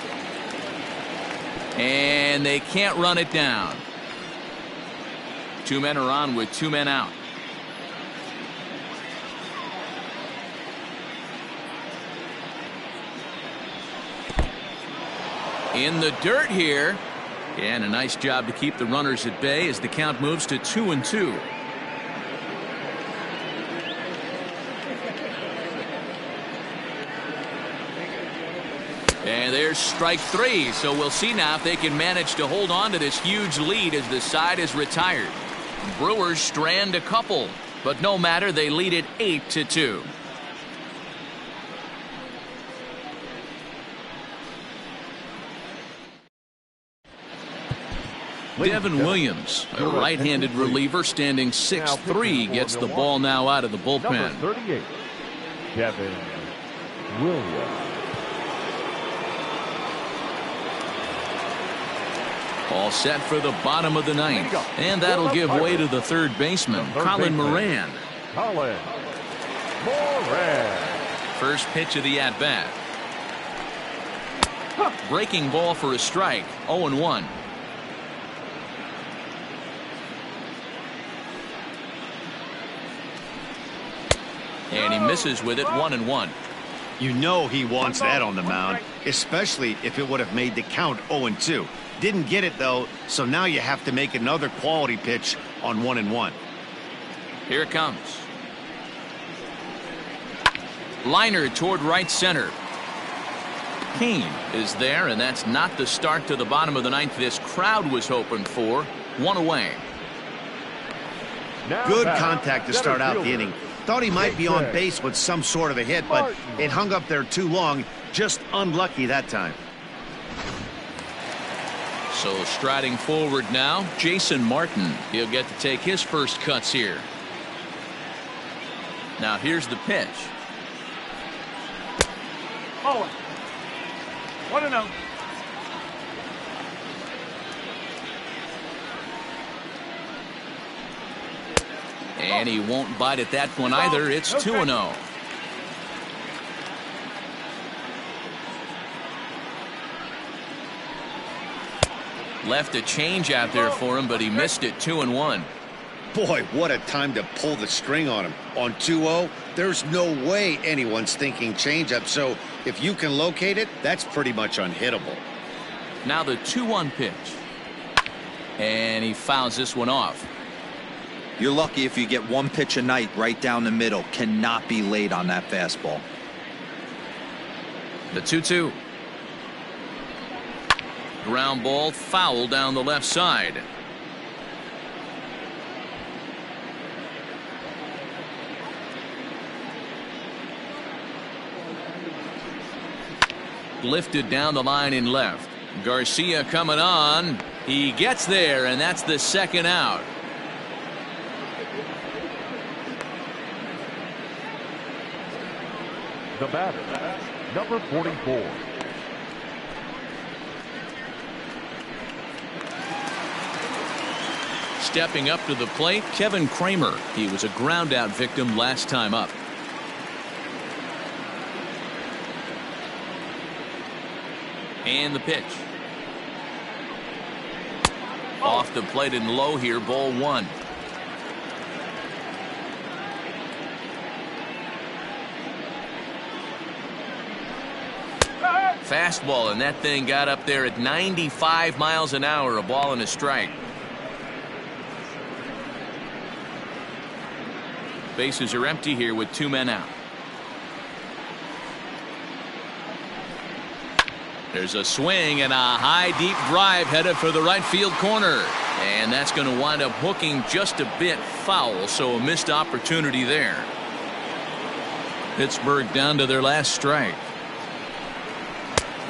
And they can't run it down. 2 men are on with 2 men out. In the dirt here. And a nice job to keep the runners at bay as the count moves to 2-2. And there's strike 3, so we'll see now if they can manage to hold on to this huge lead as the side is retired. Brewers strand a couple, but no matter, they lead it 8-2. Devin Williams, a right-handed reliever standing 6'3", gets the ball now out of the bullpen. Number 38, Devin Williams. All set for the bottom of the 9th. And that'll give way to the third baseman, Colin Moran. Colin Moran. First pitch of the at-bat. Breaking ball for a strike, 0-1. And he misses with it, 1-1. You know he wants that on the mound, especially if it would have made the count 0-2. Didn't get it, though, so now you have to make another quality pitch on 1-1. Here it comes. Liner toward right center. Cain is there, and that's not the start to the bottom of the 9th this crowd was hoping for. 1 away. Good contact to start out the inning. Thought he might be on base with some sort of a hit, but it hung up there too long. Just unlucky that time. So striding forward now, Jason Martin. He'll get to take his first cuts here. Now here's the pitch. Oh, 1-0. And he won't bite at that one either. It's 2-0. Left a change out there for him, but he missed it. 2-1. Boy, what a time to pull the string on him. On 2-0, there's no way anyone's thinking changeup. So if you can locate it, that's pretty much unhittable. Now the 2-1 pitch. And he fouls this one off. You're lucky if you get one pitch a night right down the middle. Cannot be late on that fastball. The 2-2. Ground ball, foul down the left side. Lifted down the line in left. Garcia coming on. He gets there, and that's the second out. The batter, number 44. Stepping up to the plate, Kevin Kramer. He was a ground out victim last time up. And the pitch. Off the plate and low here, ball one. Fastball, and that thing got up there at 95 miles an hour, a ball and a strike. Bases are empty here with two men out. There's a swing and a high deep drive headed for the right field corner. And that's going to wind up hooking just a bit foul, so a missed opportunity there. Pittsburgh down to their last strike.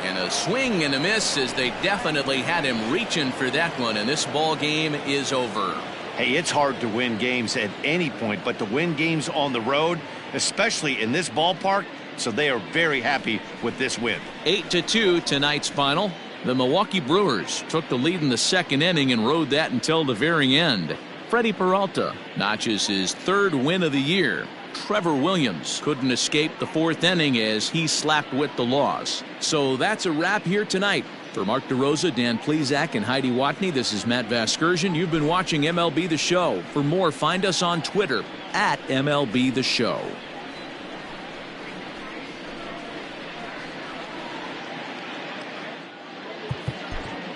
And a swing and a miss as they definitely had him reaching for that one, and this ball game is over. Hey, it's hard to win games at any point, but to win games on the road, especially in this ballpark, so they are very happy with this win. 8-2 tonight's final. The Milwaukee Brewers took the lead in the second inning and rode that until the very end. Freddie Peralta notches his third win of the year. Trevor Williams couldn't escape the fourth inning as he slapped with the loss. So that's a wrap here tonight. For Mark DeRosa, Dan Plesac, and Heidi Watney, this is Matt Vasgersian. You've been watching MLB The Show. For more, find us on Twitter at MLB The Show.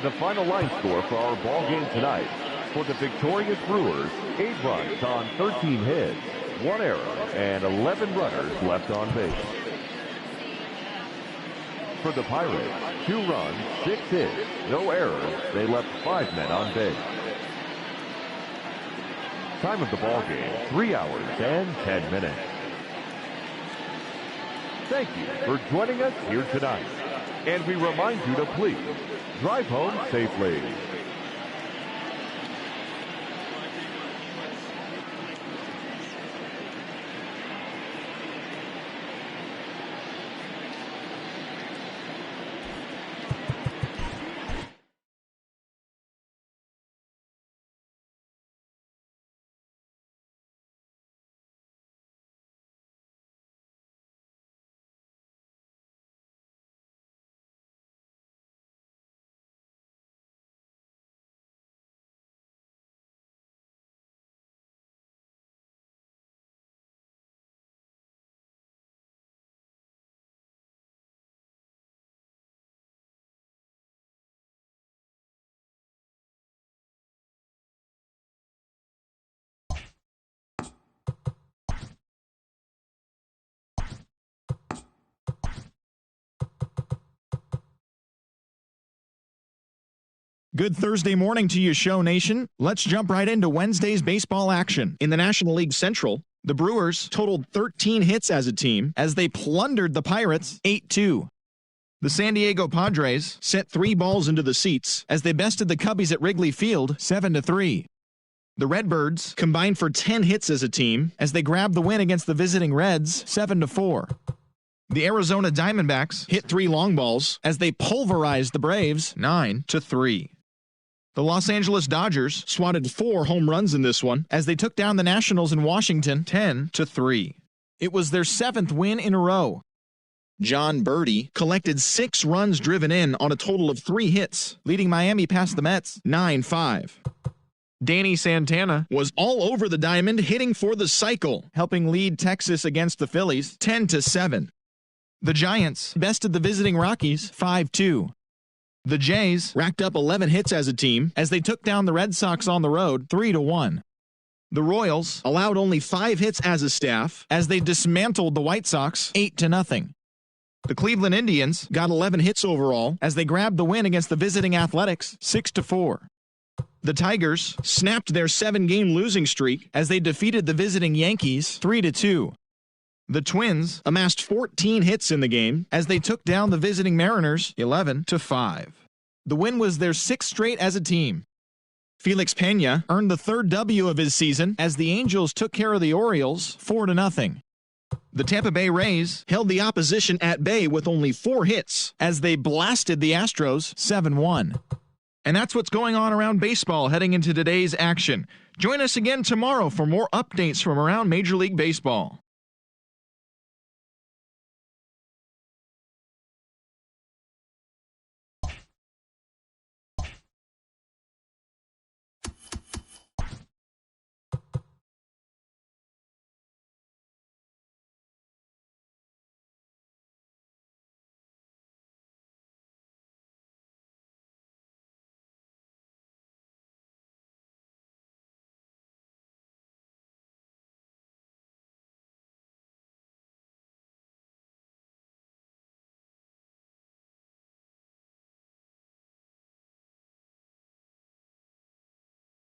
The final line score for our ball game tonight. For the victorious Brewers, 8 runs on 13 hits, 1 error, and 11 runners left on base. For the Pirates, 2 runs, 6 hits, no errors. They left 5 men on base. Time of the ball game, 3 hours and 10 minutes. Thank you for joining us here tonight. And we remind you to please drive home safely. Good Thursday morning to you, Show Nation. Let's jump right into Wednesday's baseball action. In the National League Central, the Brewers totaled 13 hits as a team as they plundered the Pirates 8-2. The San Diego Padres sent 3 balls into the seats as they bested the Cubbies at Wrigley Field 7-3. The Redbirds combined for 10 hits as a team as they grabbed the win against the visiting Reds 7-4. The Arizona Diamondbacks hit 3 long balls as they pulverized the Braves 9-3. The Los Angeles Dodgers swatted 4 home runs in this one as they took down the Nationals in Washington 10-3. It was their 7th win in a row. John Birdie collected 6 runs driven in on a total of 3 hits, leading Miami past the Mets 9-5. Danny Santana was all over the diamond, hitting for the cycle, helping lead Texas against the Phillies 10-7. The Giants bested the visiting Rockies 5-2. The Jays racked up 11 hits as a team as they took down the Red Sox on the road 3-1. The Royals allowed only 5 hits as a staff as they dismantled the White Sox 8-0. The Cleveland Indians got 11 hits overall as they grabbed the win against the visiting Athletics 6-4. The Tigers snapped their 7-game losing streak as they defeated the visiting Yankees 3-2. The Twins amassed 14 hits in the game as they took down the visiting Mariners 11-5. The win was their 6th straight as a team. Felix Pena earned the 3rd W of his season as the Angels took care of the Orioles 4-0. The Tampa Bay Rays held the opposition at bay with only 4 hits as they blasted the Astros 7-1. And that's what's going on around baseball heading into today's action. Join us again tomorrow for more updates from around Major League Baseball.